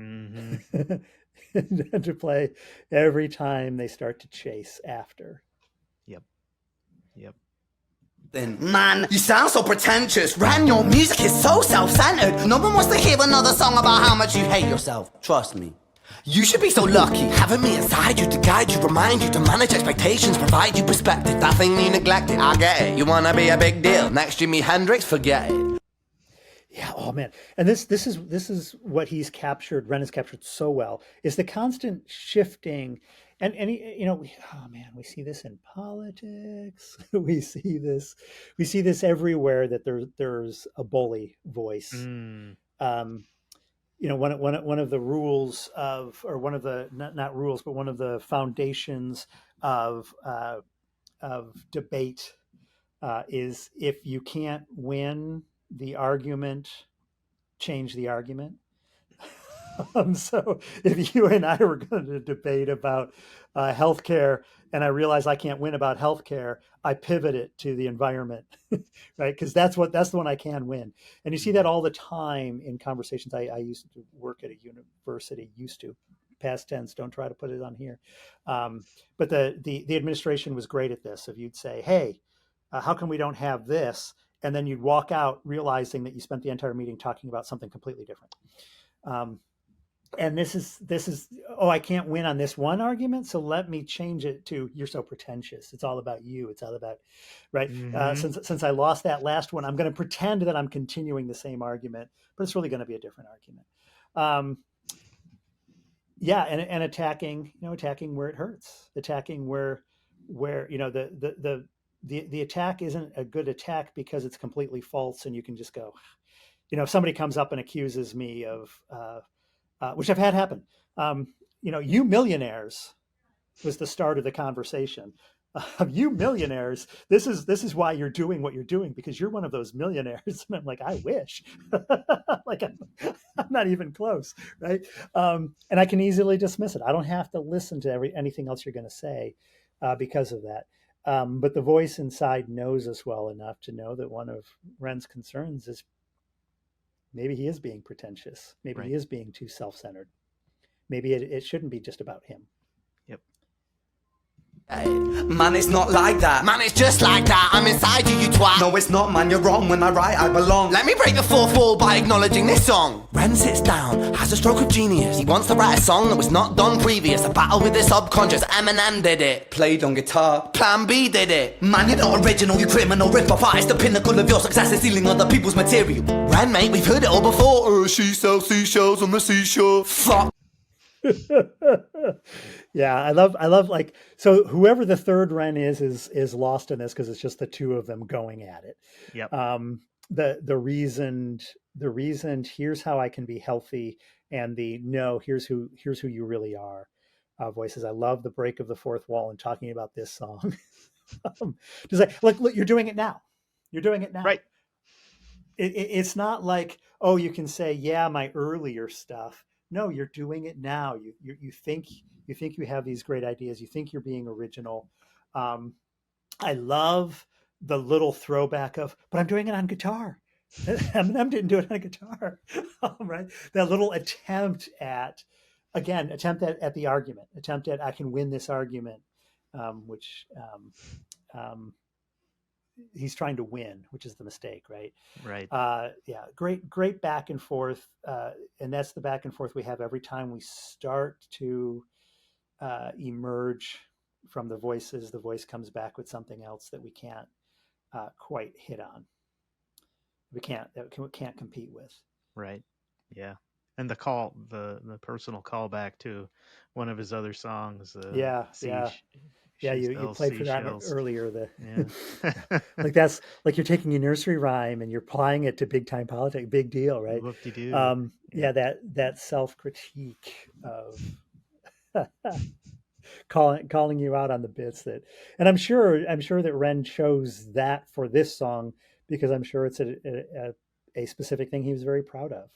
Mm-hmm. to play every time they start to chase after. Yep. Yep. Then, man, you sound so pretentious. Ren, your music is so self-centered. No one wants to hear another song about how much you hate yourself. Trust me. You should be so lucky, having me inside you to guide you, remind you to manage expectations, provide you perspective. That thing you neglected, I get it. You wanna be a big deal, next Jimi Hendrix, forget it. Yeah, oh man. And this is what he's captured, Ren has captured so well, is the constant shifting. And oh man, we see this in politics. we see this everywhere, that there's a bully voice. Mm. One of the rules of, or one of the not rules, but one of the foundations of debate is, if you can't win the argument, change the argument. So if you and I were going to debate about healthcare, and I realize I can't win about healthcare, I pivot it to the environment, right? Because that's the one I can win. And you see that all the time in conversations. I used to work at a university. Past tense. Don't try to put it on here. But the administration was great at this. If you'd say, "Hey, how come we don't have this?" and then you'd walk out realizing that you spent the entire meeting talking about something completely different. And this is, oh, I can't win on this one argument, so let me change it to, you're so pretentious. It's all about you. It's all about, right? Mm-hmm. Since I lost that last one, I'm going to pretend that I'm continuing the same argument, but it's really going to be a different argument. Yeah, and attacking where it hurts, attacking where the attack isn't a good attack because it's completely false, and you can just go, if somebody comes up and accuses me of which I've had happen. You millionaires was the start of the conversation. You millionaires, this is why you're doing what you're doing, because you're one of those millionaires. And I'm like, I wish. Like I'm not even close, right? And I can easily dismiss it. I don't have to listen to anything else you're going to say because of that. But the voice inside knows us well enough to know that one of Ren's concerns is, maybe he is being pretentious. Maybe Right. he is being too self-centered. Maybe it shouldn't be just about him. Yep. Man, it's not like that. Man, it's just like that. I'm inside you, you twat. No, it's not, man. You're wrong. When I write, I belong. Let me break the fourth wall by acknowledging this song. Ren sits down, has a stroke of genius. He wants to write a song that was not done previous. A battle with the subconscious. Eminem did it. Played on guitar. Plan B did it. Man, you're not original. You criminal rip-off artist. The pinnacle of your success is stealing other people's material. Ren, mate, we've heard it all before. She sells seashells on the seashore. Fuck. Yeah, I love like, so whoever the third Ren is lost in this, because it's just the two of them going at it. Yep. The reasoned, here's how I can be healthy, and the no, here's who you really are. Voices. I love the break of the fourth wall and talking about this song. Just like, look, you're doing it now. You're doing it now. Right. It's not like, oh, you can say, yeah, my earlier stuff. No, you're doing it now. You think you have these great ideas. You think you're being original. I love the little throwback of, but I'm doing it on guitar. Eminem didn't do it on guitar, right? That little attempt at again, attempt at the argument, attempt at I can win this argument, which he's trying to win, which is the mistake, right? Right. Yeah, great back and forth, and that's the back and forth we have every time we start to emerge from the voices. The voice comes back with something else that we can't quite hit on. We can't compete with. Right. Yeah. And the personal callback to one of his other songs, Yeah, Sea, yeah. Yeah, She you Sells played for that Seashells. earlier. The Yeah. like that's like you're taking a nursery rhyme and you're applying it to big time politics, big deal, right? Whoop-de-doo. Yeah, Yep. that self critique of calling you out on the bits that, and I'm sure that Ren chose that for this song because I'm sure it's a specific thing he was very proud of,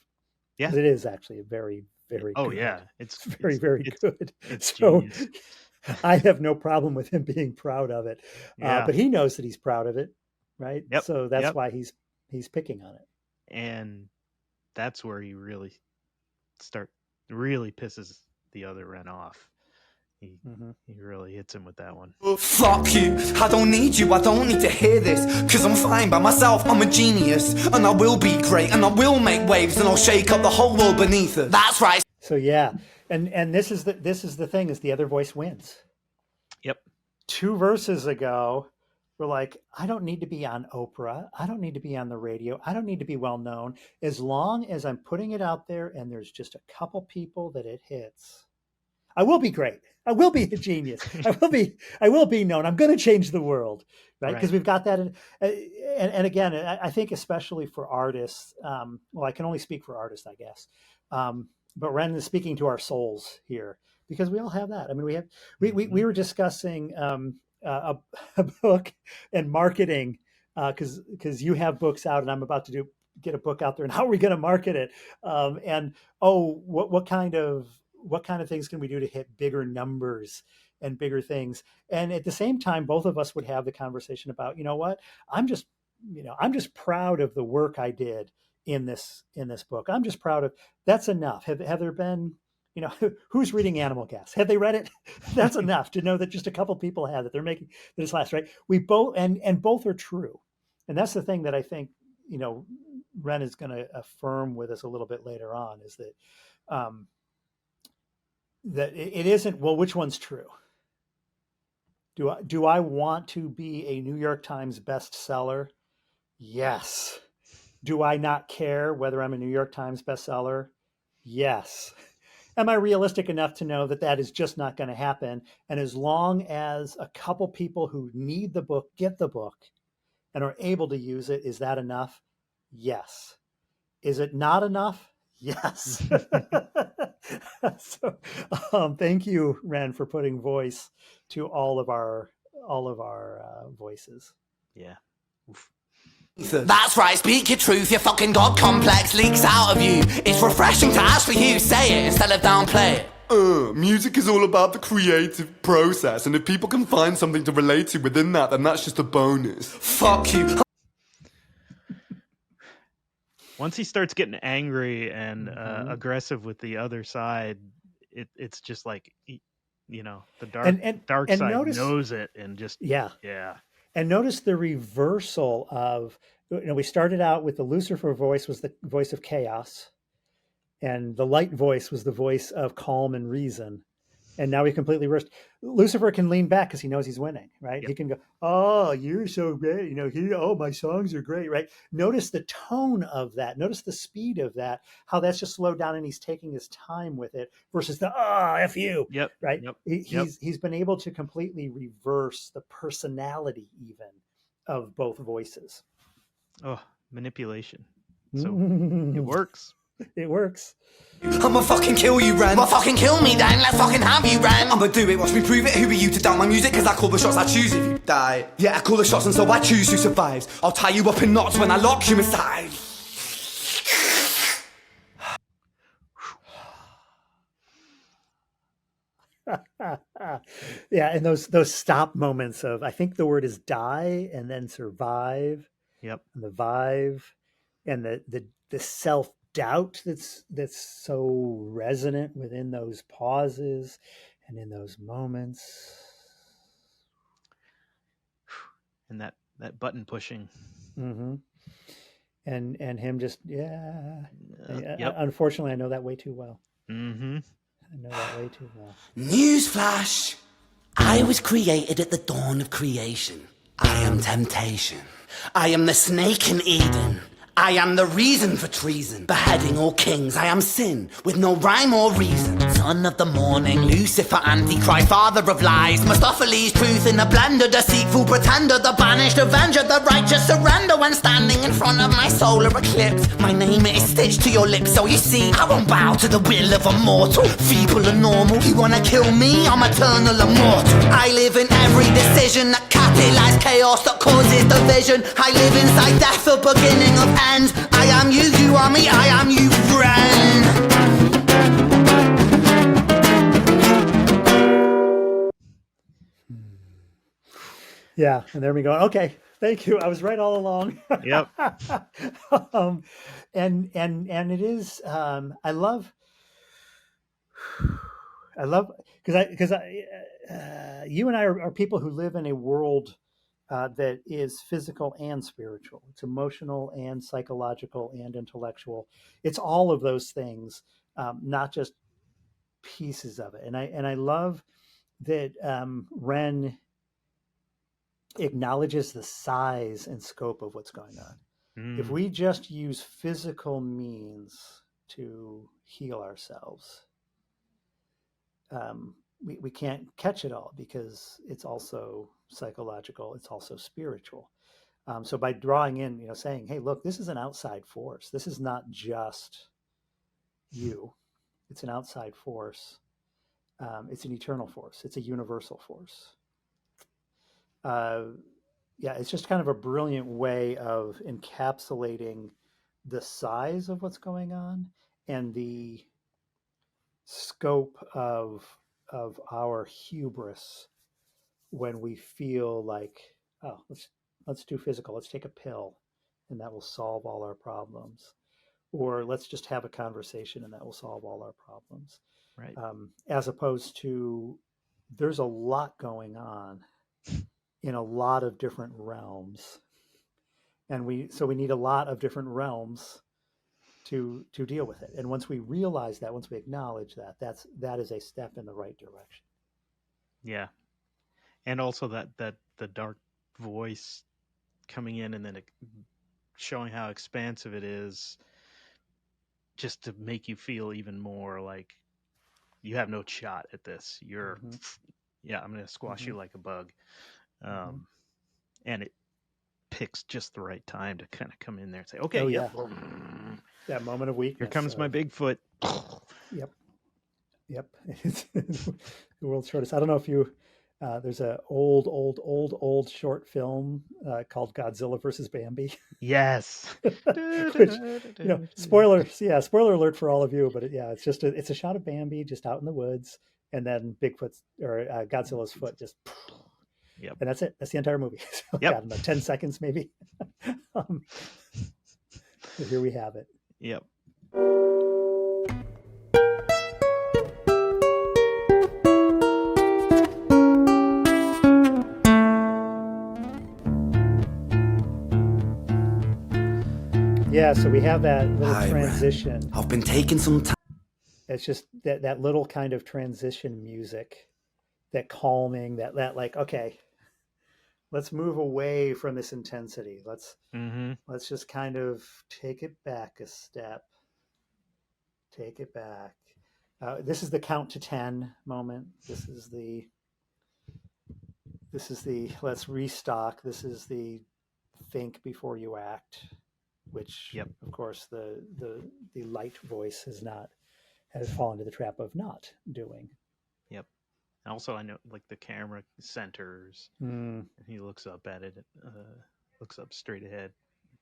Yeah. because it is actually a very very Oh good. yeah. It's very very good. It's So genius. I have no problem with him being proud of it, Yeah. but he knows that he's proud of it, right? Yep. So that's Yep. why he's picking on it. And that's where he really pisses the other Ren off. He really hits him with that one. Fuck you, I don't need you, I don't need to hear this. Cause I'm fine by myself, I'm a genius. And I will be great, and I will make waves, and I'll shake up the whole world beneath us. That's right. So yeah, and this is the thing, is the other voice wins. Yep. 2 verses ago, we're like, I don't need to be on Oprah. I don't need to be on the radio. I don't need to be well known. As long as I'm putting it out there and there's just a couple people that it hits, I will be great. I will be a genius. I will be known. I'm going to change the world, right? Because we've got that. And again, I think especially for artists, well, I can only speak for artists, I guess. But Ren is speaking to our souls here, because we all have that. I mean, we were discussing a book and marketing, because you have books out and I'm about to get a book out there, and how are we going to market it? And what kind of things can we do to hit bigger numbers and bigger things? And at the same time, both of us would have the conversation about, you know what, I'm just proud of the work I did in this book. I'm just proud of, that's enough. Have there been, who's reading Animal Gas? Have they read it? That's enough to know that just a couple people have, that they're making this last, right? We both, and both are true. And that's the thing that I think, Ren is going to affirm with us a little bit later on, is that, that it isn't, well, which one's true? Do I want to be a New York Times bestseller? Yes. Do I not care whether I'm a New York Times bestseller? Yes. Am I realistic enough to know that that is just not going to happen? And as long as a couple people who need the book get the book and are able to use it, is that enough? Yes. Is it not enough? Yes. So, thank you, Ren, for putting voice to all of our voices. Yeah. Oof. That's right, speak your truth, your fucking God complex leaks out of you. It's refreshing to actually hear you say it instead of downplay it. Music is all about the creative process, and if people can find something to relate to within that, then that's just a bonus. Fuck you. Once he starts getting angry and aggressive with the other side, it's just like, the dark side knows it, and just yeah. And notice the reversal of, we started out with the Lucifer voice was the voice of chaos, and the light voice was the voice of calm and reason. And now we completely reversed. Lucifer can lean back because he knows he's winning, right? Yep. He can go, oh, you're so great. Oh, my songs are great, right? Notice the tone of that. Notice the speed of that, how that's just slowed down and he's taking his time with it versus the, F you, yep. right? Yep. He's been able to completely reverse the personality even of both voices. Oh, manipulation. So it works. It works. I'ma fucking kill you, Ren. Well, fucking kill me then. Let's fucking have you, Ren. I'ma do it. Watch me prove it. Who are you to doubt my music? Cause I call the shots, I choose if you die. Yeah, I call the shots and so I choose who survives. I'll tie you up in knots when I lock you inside. Yeah, and those stop moments of, I think the word is die and then survive. Yep. And the vive and the self doubt that's so resonant within those pauses and in those moments. And that button pushing. Mm-hmm. And him just Yep. unfortunately, I know that way too well. Mm-hmm. I know that way too well. Newsflash! I was created at the dawn of creation. I am temptation. I am the snake in Eden. I am the reason for treason. Beheading all kings, I am sin, with no rhyme or reason. Son of the morning, Lucifer, Antichrist, father of lies. Mephistophelies, truth in a blender, deceitful pretender, the banished avenger, the righteous surrender. When standing in front of my solar eclipse, my name is stitched to your lips. So you see, I won't bow to the will of a mortal. Feeble and normal, you wanna kill me? I'm eternal immortal. I live in every decision that catalyzes chaos, that causes division. I live inside death, the beginning of end. I am you, you are me, I am you, friend. Yeah, and there we go. Okay, thank you. I was right all along. Yep. And it is. I love because you and I are people who live in a world that is physical and spiritual. It's emotional and psychological and intellectual. It's all of those things, not just pieces of it. And I love that Ren acknowledges the size and scope of what's going on. If we just use physical means to heal ourselves, we can't catch it all, because it's also psychological, it's also spiritual. So by drawing in, saying, hey, look, this is an outside force. This is not just you. It's an outside force. It's an eternal force. It's a universal force. It's just kind of a brilliant way of encapsulating the size of what's going on and the scope of our hubris when we feel like, oh, let's do physical. Let's take a pill, and that will solve all our problems. Or let's just have a conversation, and that will solve all our problems. Right. As opposed to, there's a lot going on in a lot of different realms, and we need a lot of different realms to deal with it. And once we realize that, once we acknowledge that, that is a step in the right direction. Yeah. And also that the dark voice coming in, and then showing how expansive it is, just to make you feel even more like you have no shot at this. You're, I'm going to squash you like a bug. And it picks just the right time to kind of come in there and say, okay, that moment of weakness. Here comes my Bigfoot. Yep. The world's shortest. I don't know if you, there's a old short film called Godzilla versus Bambi. Yes. Which, spoiler alert for all of you, but it's just it's a shot of Bambi just out in the woods, and then Bigfoot's or Godzilla's foot just. Yep. And that's it. That's the entire movie. So, I don't know, 10 seconds maybe. So here we have it. Yep. Yeah, so we have that little Hi, transition. Ren. I've been taking some time. It's just that little kind of transition music, that calming, that like, okay, let's move away from this intensity. Let's just kind of take it back a step. Take it back. This is the count to 10 moment. This is the let's restock. This is the think before you act, which of course the light voice has fallen into the trap of not doing. Yep. And also, I know, like, the camera centers, and he looks up at it, looks up straight ahead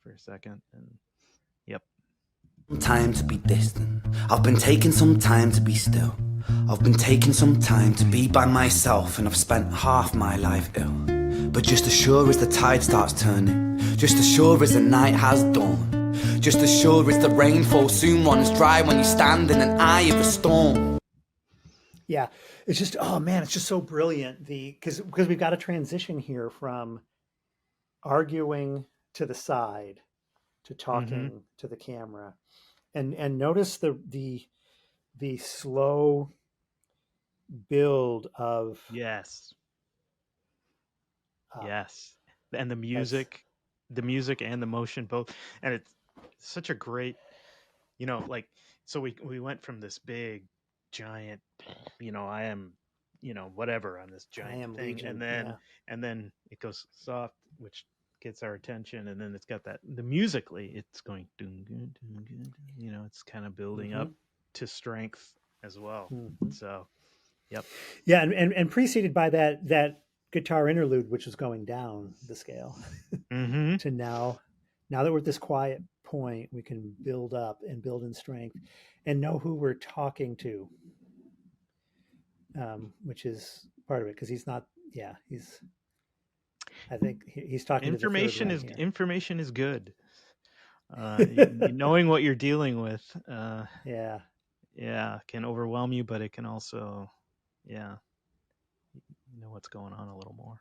for a second, and Time to be distant. I've been taking some time to be still. I've been taking some time to be by myself, and I've spent half my life ill. But just as sure as the tide starts turning, just as sure as the night has dawned, just as sure as the rainfall soon runs dry when you stand in an eye of a storm. Yeah, it's just, oh man, it's just so brilliant. Because we've got a transition here from arguing to the side to Mm-hmm. talking to the camera, and notice the slow build of Yes. uh, Yes. And that's the music and the motion both. And it's such a great, like, so we went from this big giant, I am, whatever on this I giant am thing, Legion. Yeah. and then it goes soft, which gets our attention, and then it's got the musically it's going dun, dun, dun, dun, dun, it's kind of building Hmm. up to strength as well. Hmm. So, yep. Yeah, and preceded by that guitar interlude, which was going down the scale Mm-hmm. to now that we're at this quiet point, we can build up and build in strength and know who we're talking to, which is part of it because he's not. Yeah, I think he's talking to the third one here. Information is good. Knowing what you're dealing with, Yeah. yeah, can overwhelm you, but it can also, yeah, know what's going on a little more.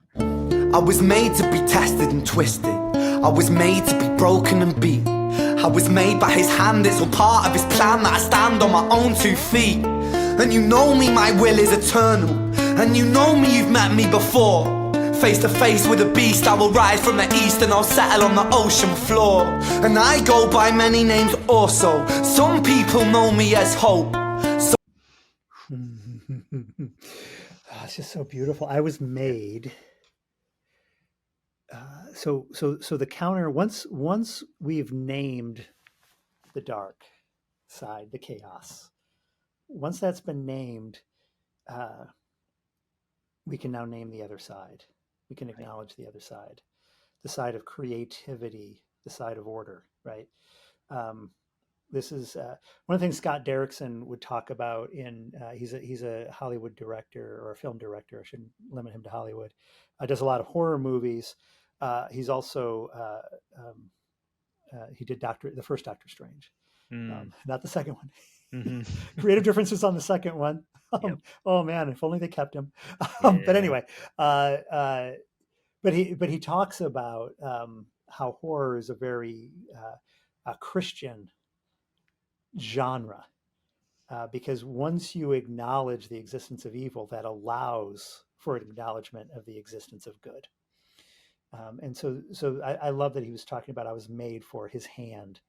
I was made to be tested and twisted. I was made to be broken and beat. I was made by his hand, it's all part of his plan that I stand on my own 2 feet. And you know me, my will is eternal. And you know me, you've met me before. Face to face with a beast, I will rise from the east and I'll settle on the ocean floor. And I go by many names also. Some people know me as Hope. Oh, it's just so beautiful. I was made. So the counter once we've named the dark side, the chaos. Once that's been named, uh, we can now name the other side. We can Right. acknowledge the other side, the side of creativity, the side of order. Right. Um, this is one of the things Scott Derrickson would talk about in he's a Hollywood director or a film director. I shouldn't limit him to Hollywood. Does a lot of horror movies. He's also he did the first Doctor Strange, Mm. not the second one. Mm-hmm. Creative differences on the second one. Yep. Oh man, if only they kept him. But Yeah. anyway, uh, uh, but he talks about how horror is a very a Christian genre because once you acknowledge the existence of evil, that allows for an acknowledgement of the existence of good. And so I love that he was talking about I was made for his hand,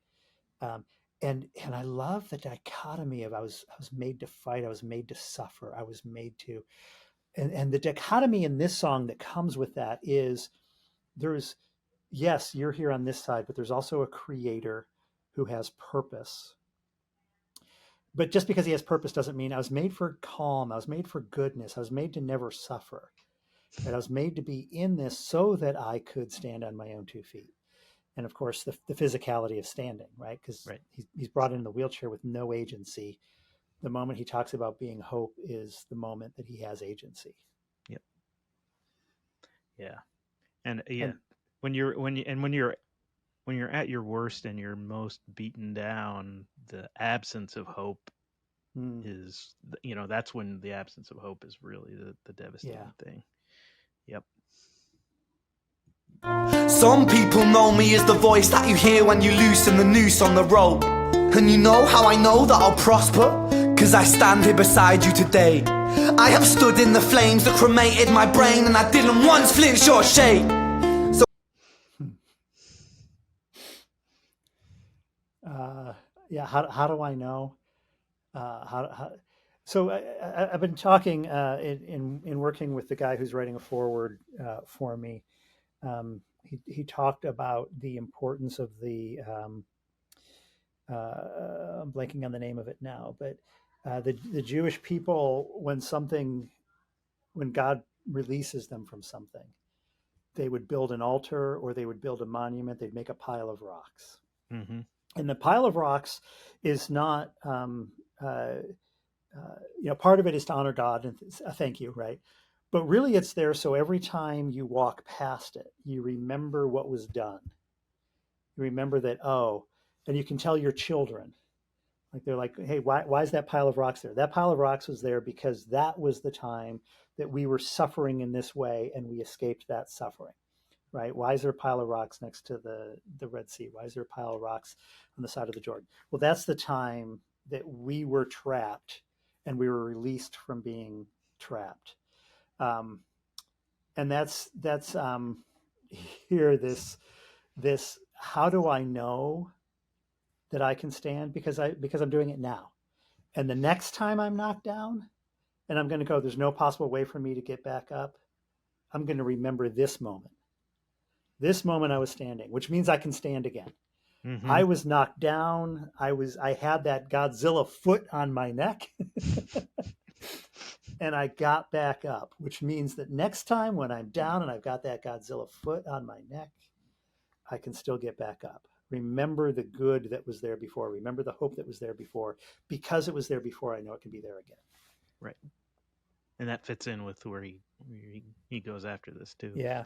um, and I love the dichotomy of I was made to fight, I was made to suffer, I was made to, and the dichotomy in this song that comes with that is there's yes you're here on this side, but there's also a creator who has purpose. But just because he has purpose doesn't mean I was made for calm. I was made for goodness. I was made to never suffer. Right? I was made to be in this so that I could stand on my own 2 feet. And of course, the physicality of standing, right? Because Right. he's brought in the wheelchair with no agency. The moment he talks about being hope is the moment that he has agency. Yep. Yeah. And yeah, And when you're at your worst and you're most beaten down, the absence of hope mm, is, that's when the absence of hope is really the yeah, devastating thing. Yep. Some people know me as the voice that you hear when you loosen the noose on the rope. And you know how I know that I'll prosper? Cause I stand here beside you today. I have stood in the flames that cremated my brain, and I didn't once flinch or shake. yeah. How do I know? So I've been talking in working with the guy who's writing a foreword for me. He talked about the importance of I'm blanking on the name of it now, but the Jewish people when God releases them from something, they would build an altar or they would build a monument. They'd make a pile of rocks, Mm-hmm. and the pile of rocks is not part of it is to honor God and thank you, right? But really, it's there so every time you walk past it, you remember what was done. You remember that, oh, and you can tell your children. Like they're like, hey, why is that pile of rocks there? That pile of rocks was there because that was the time that we were suffering in this way and we escaped that suffering, right? Why is there a pile of rocks next to the Red Sea? Why is there a pile of rocks on the side of the Jordan? Well, that's the time that we were trapped and we were released from being trapped. And that's here, this, how do I know that I can stand? Because I'm doing it now. And the next time I'm knocked down and I'm going to go, there's no possible way for me to get back up. I'm going to remember this moment. This moment I was standing, which means I can stand again. Mm-hmm. I was knocked down. I had that Godzilla foot on my neck and I got back up, which means that next time when I'm down and I've got that Godzilla foot on my neck, I can still get back up. Remember the good that was there before. Remember the hope that was there before. Because it was there before, I know it can be there again. Right. And that fits in with where he goes after this too. Yeah.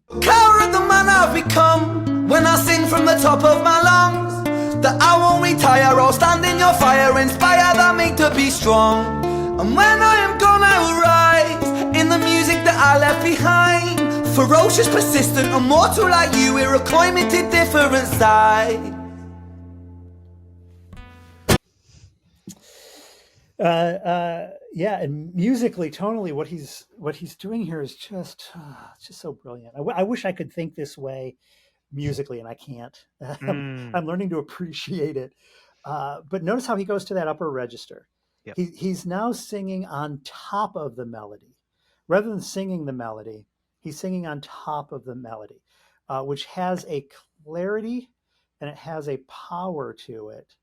Coward the man I've become when I sing from the top of my lungs that I won't retire, I'll stand in your fire, inspire that make to be strong. And when I am gone I will rise in the music that I left behind. Ferocious, persistent, immortal like you, we're climbing to different sides. Yeah, and musically, tonally, what he's doing here is just it's just so brilliant. I wish I could think this way musically, and I can't. I'm learning to appreciate it. But notice how he goes to that upper register. Yep. He's now singing on top of the melody, rather than singing the melody. He's singing on top of the melody, which has a clarity and it has a power to it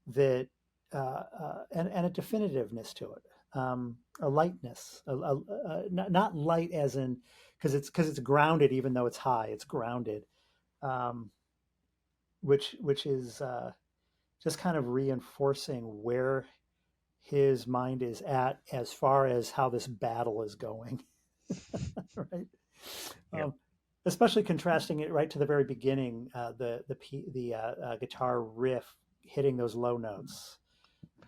that. And a definitiveness to it, a lightness, not light as in because it's grounded, even though it's high, it's grounded, which is just kind of reinforcing where his mind is at as far as how this battle is going, right? Yep. Especially contrasting it right to the very beginning, the guitar riff hitting those low notes.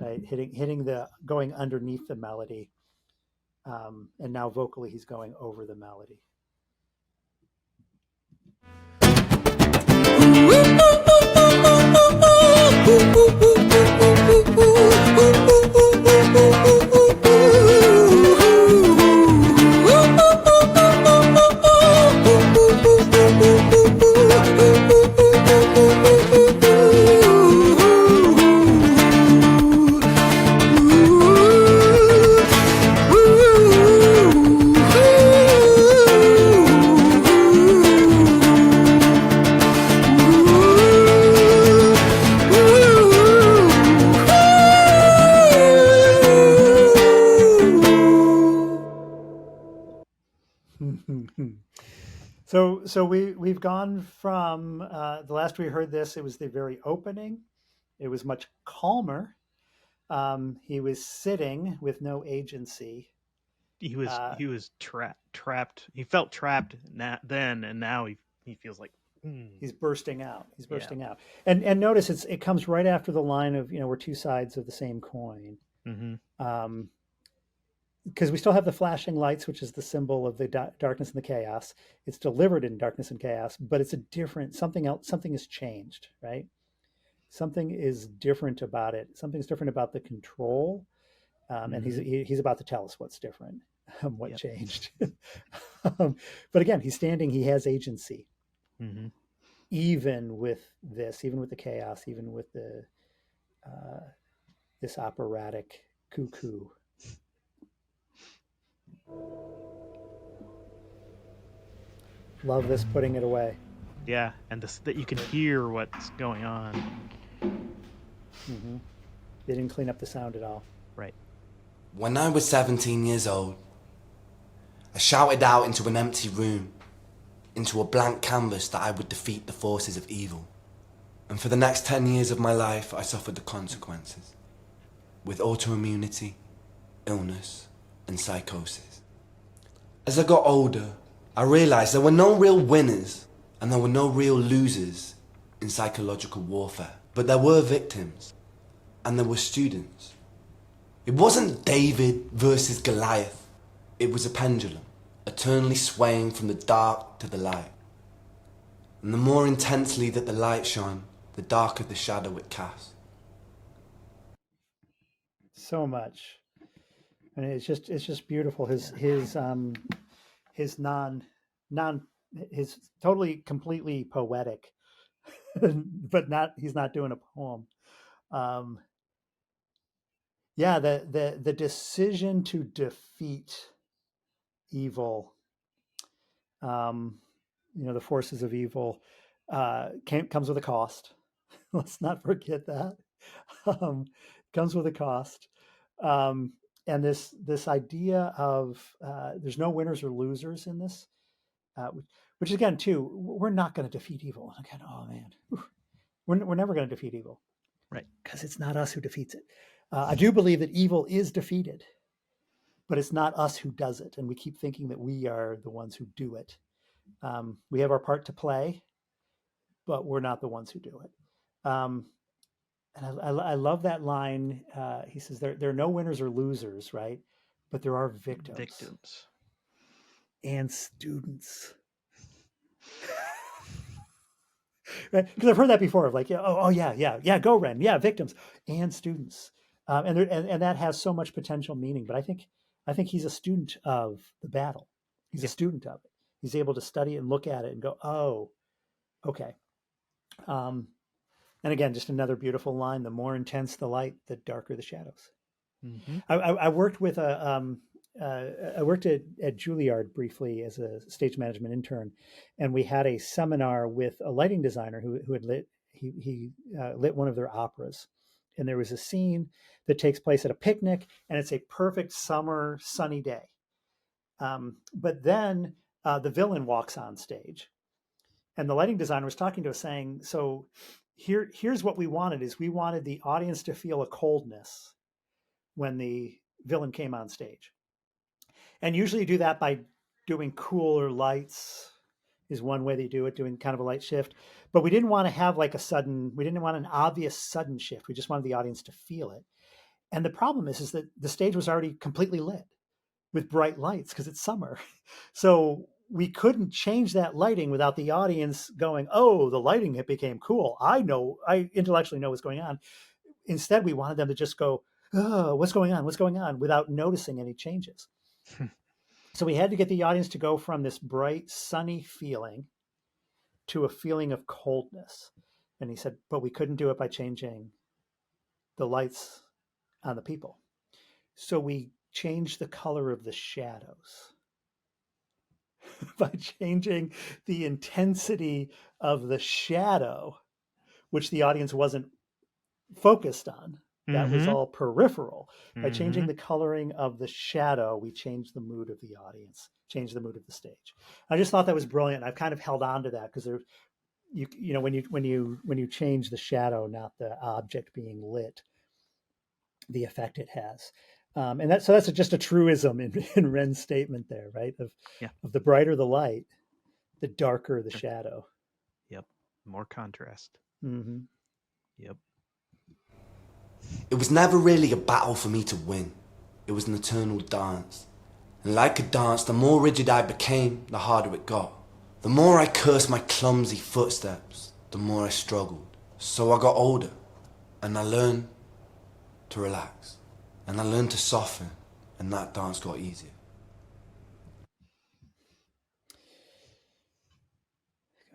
Right, hitting the going underneath the melody, and now vocally he's going over the melody. So we've gone from the last we heard this, it was the very opening. It was much calmer. He was sitting with no agency. He was trapped. He felt trapped then, and now he feels like he's bursting out. He's bursting out. And notice it comes right after the line of we're two sides of the same coin. Mm-hmm. Because we still have the flashing lights, which is the symbol of the darkness and the chaos. It's delivered in darkness and chaos, but it's a different something else. Something has changed, right? Something is different about it. Something's different about the control, and he's about to tell us what's different, what changed. But again, he's standing. He has agency, even with this, even with the chaos, even with the this operatic cuckoo. Love this putting it away. Yeah, and that you can hear what's going on. Mm-hmm. They didn't clean up the sound at all. Right. When I was 17 years old, I shouted out into an empty room, into a blank canvas that I would defeat the forces of evil. And for the next 10 years of my life, I suffered the consequences, with autoimmunity, illness, and psychosis. As I got older, I realized there were no real winners and there were no real losers in psychological warfare. But there were victims, and there were students. It wasn't David versus Goliath. It was a pendulum, eternally swaying from the dark to the light. And the more intensely that the light shone, the darker the shadow it cast. So much. And it's just beautiful. His non his totally completely poetic, but he's not doing a poem. Um, yeah, the decision to defeat evil, um, the forces of evil, comes with a cost. Let's not forget that. um, comes with a cost. Um, and this idea of there's no winners or losers in this, which again, too, we're not going to defeat evil. And again, oh man, we're never going to defeat evil, Right. because it's not us who defeats it. I do believe that evil is defeated, but it's not us who does it. And we keep thinking that we are the ones who do it. We have our part to play, but we're not the ones who do it. And I love that line. He says, there are no winners or losers, right? But there are victims Victims. and students. Right? Because I've heard that before of like, yeah, yeah, go Ren, yeah, victims and students, and that has so much potential meaning. But I think he's a student of the battle. He's a Yeah. student of it. He's able to study it and look at it and go, oh, okay. And again, just another beautiful line: the more intense the light, the darker the shadows. Mm-hmm. I worked with I worked at Juilliard briefly as a stage management intern, and we had a seminar with a lighting designer who had lit one of their operas, and there was a scene that takes place at a picnic, and it's a perfect summer sunny day. But then the villain walks on stage, and the lighting designer was talking to us saying, "So here's what we wanted: is we wanted the audience to feel a coldness when the villain came on stage. And usually you do that by doing cooler lights is one way they do it, doing kind of a light shift. But we didn't want to have like we didn't want an obvious sudden shift. We just wanted the audience to feel it. And the problem is that the stage was already completely lit with bright lights because it's summer. So we couldn't change that lighting without the audience going, oh, the lighting, it became cool. I intellectually know what's going on. Instead, we wanted them to just go, oh, what's going on? What's going on? Without noticing any changes. So we had to get the audience to go from this bright, sunny feeling to a feeling of coldness. And he said, but we couldn't do it by changing the lights on the people. So we changed the color of the shadows by changing the intensity of the shadow, which the audience wasn't focused on. That was Mm-hmm. all peripheral. By changing Mm-hmm. the coloring of the shadow, we changed the mood of the audience, changed the mood of the stage. I just thought that was brilliant. I've kind of held on to that because there, when you change the shadow, not the object being lit, the effect it has. And that's just a truism in Ren's statement there, right? Yeah. Of the brighter the light, the darker the Sure. shadow. Yep. More contrast. Mm-hmm. Yep. It was never really a battle for me to win. It was an eternal dance. And like a dance, the more rigid I became, the harder it got. The more I cursed my clumsy footsteps, the more I struggled. So I got older, and I learned to relax. And I learned to soften, and that dance got easier.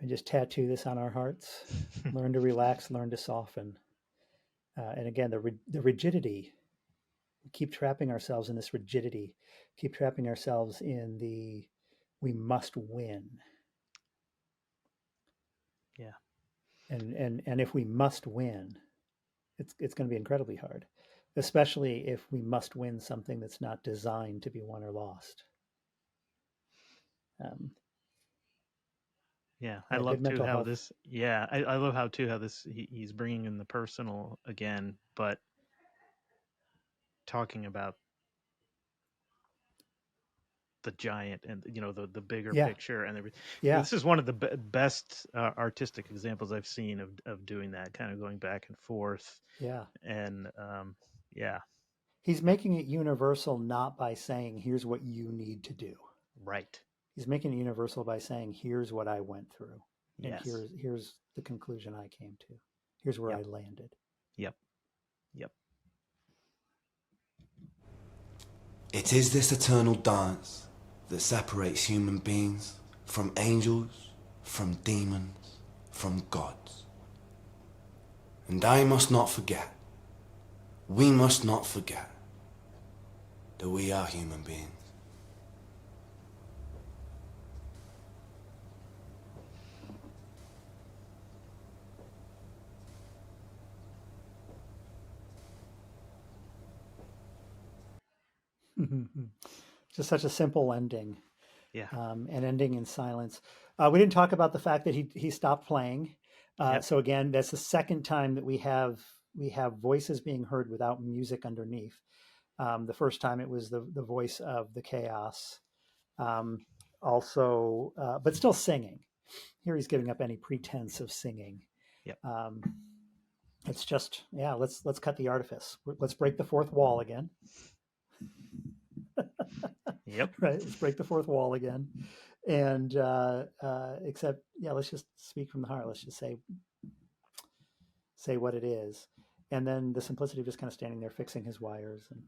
We just tattoo this on our hearts. Learn to relax, learn to soften. And again, the rigidity, we keep trapping ourselves in this rigidity, keep trapping ourselves in the we must win. Yeah. And if we must win, it's going to be incredibly hard, especially if we must win something that's not designed to be won or lost. Yeah. I Yeah, good love too mental how health. this, yeah, I love how too how this, he's bringing in the personal again, but talking about the giant and the bigger Yeah, picture and everything. yeah, This is one of the best artistic examples I've seen of doing that, kind of going back and forth, yeah. and yeah, He's making it universal not by saying, here's what you need to do. right, He's making it universal by saying, here's what I went through. And yes, here's the conclusion I came to. Here's where yep, I landed. yep, yep. It is this eternal dance that separates human beings from angels, from demons, from gods. And I must not forget, we must not forget, that we are human beings. Just such a simple ending, Yeah. and ending in silence. We didn't talk about the fact that he stopped playing. Yep. So again, that's the second time that we have voices being heard without music underneath. The first time it was the voice of the chaos, um, also, but still singing. Here he's giving up any pretense of singing. Yep. Um, it's just, yeah. Let's cut the artifice. Let's break the fourth wall again. Yep. Right. Let's break the fourth wall again, and except, yeah, let's just speak from the heart. Let's just say what it is, and then the simplicity of just kind of standing there fixing his wires, and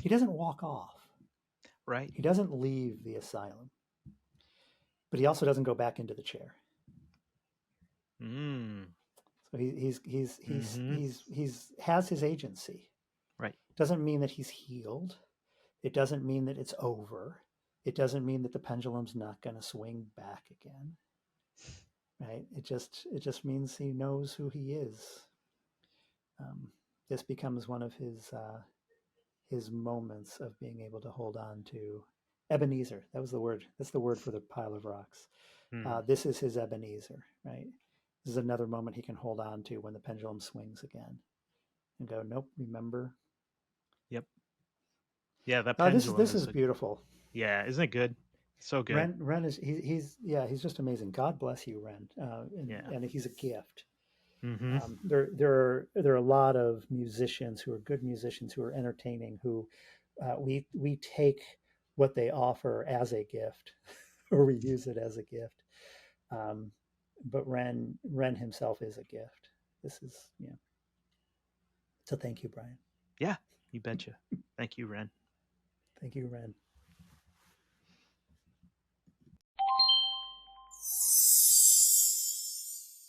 he doesn't walk off. Right. He doesn't leave the asylum, but he also doesn't go back into the chair. Mm. So Mm-hmm. he's has his agency. Right. Doesn't mean that he's healed. It doesn't mean that it's over. It doesn't mean that the pendulum's not going to swing back again. Right? It just means he knows who he is. This becomes one of his moments of being able to hold on to Ebenezer. That was the word. That's the word for the pile of rocks. Mm. This is his Ebenezer, right? This is another moment he can hold on to when the pendulum swings again, and go, nope. Remember. Yep. Yeah, that This is pendulum this is is a beautiful. yeah, isn't it good? So good. Ren is he's just amazing. God bless you, Ren, Yeah. and he's a gift. Mm-hmm. There are a lot of musicians who are good musicians who are entertaining, who we take what they offer as a gift, or we use it as a gift. Um, but Ren himself is a gift. This is, yeah. So thank you, Bryan. Yeah, you betcha. Thank you, Ren. Thank you, Ren.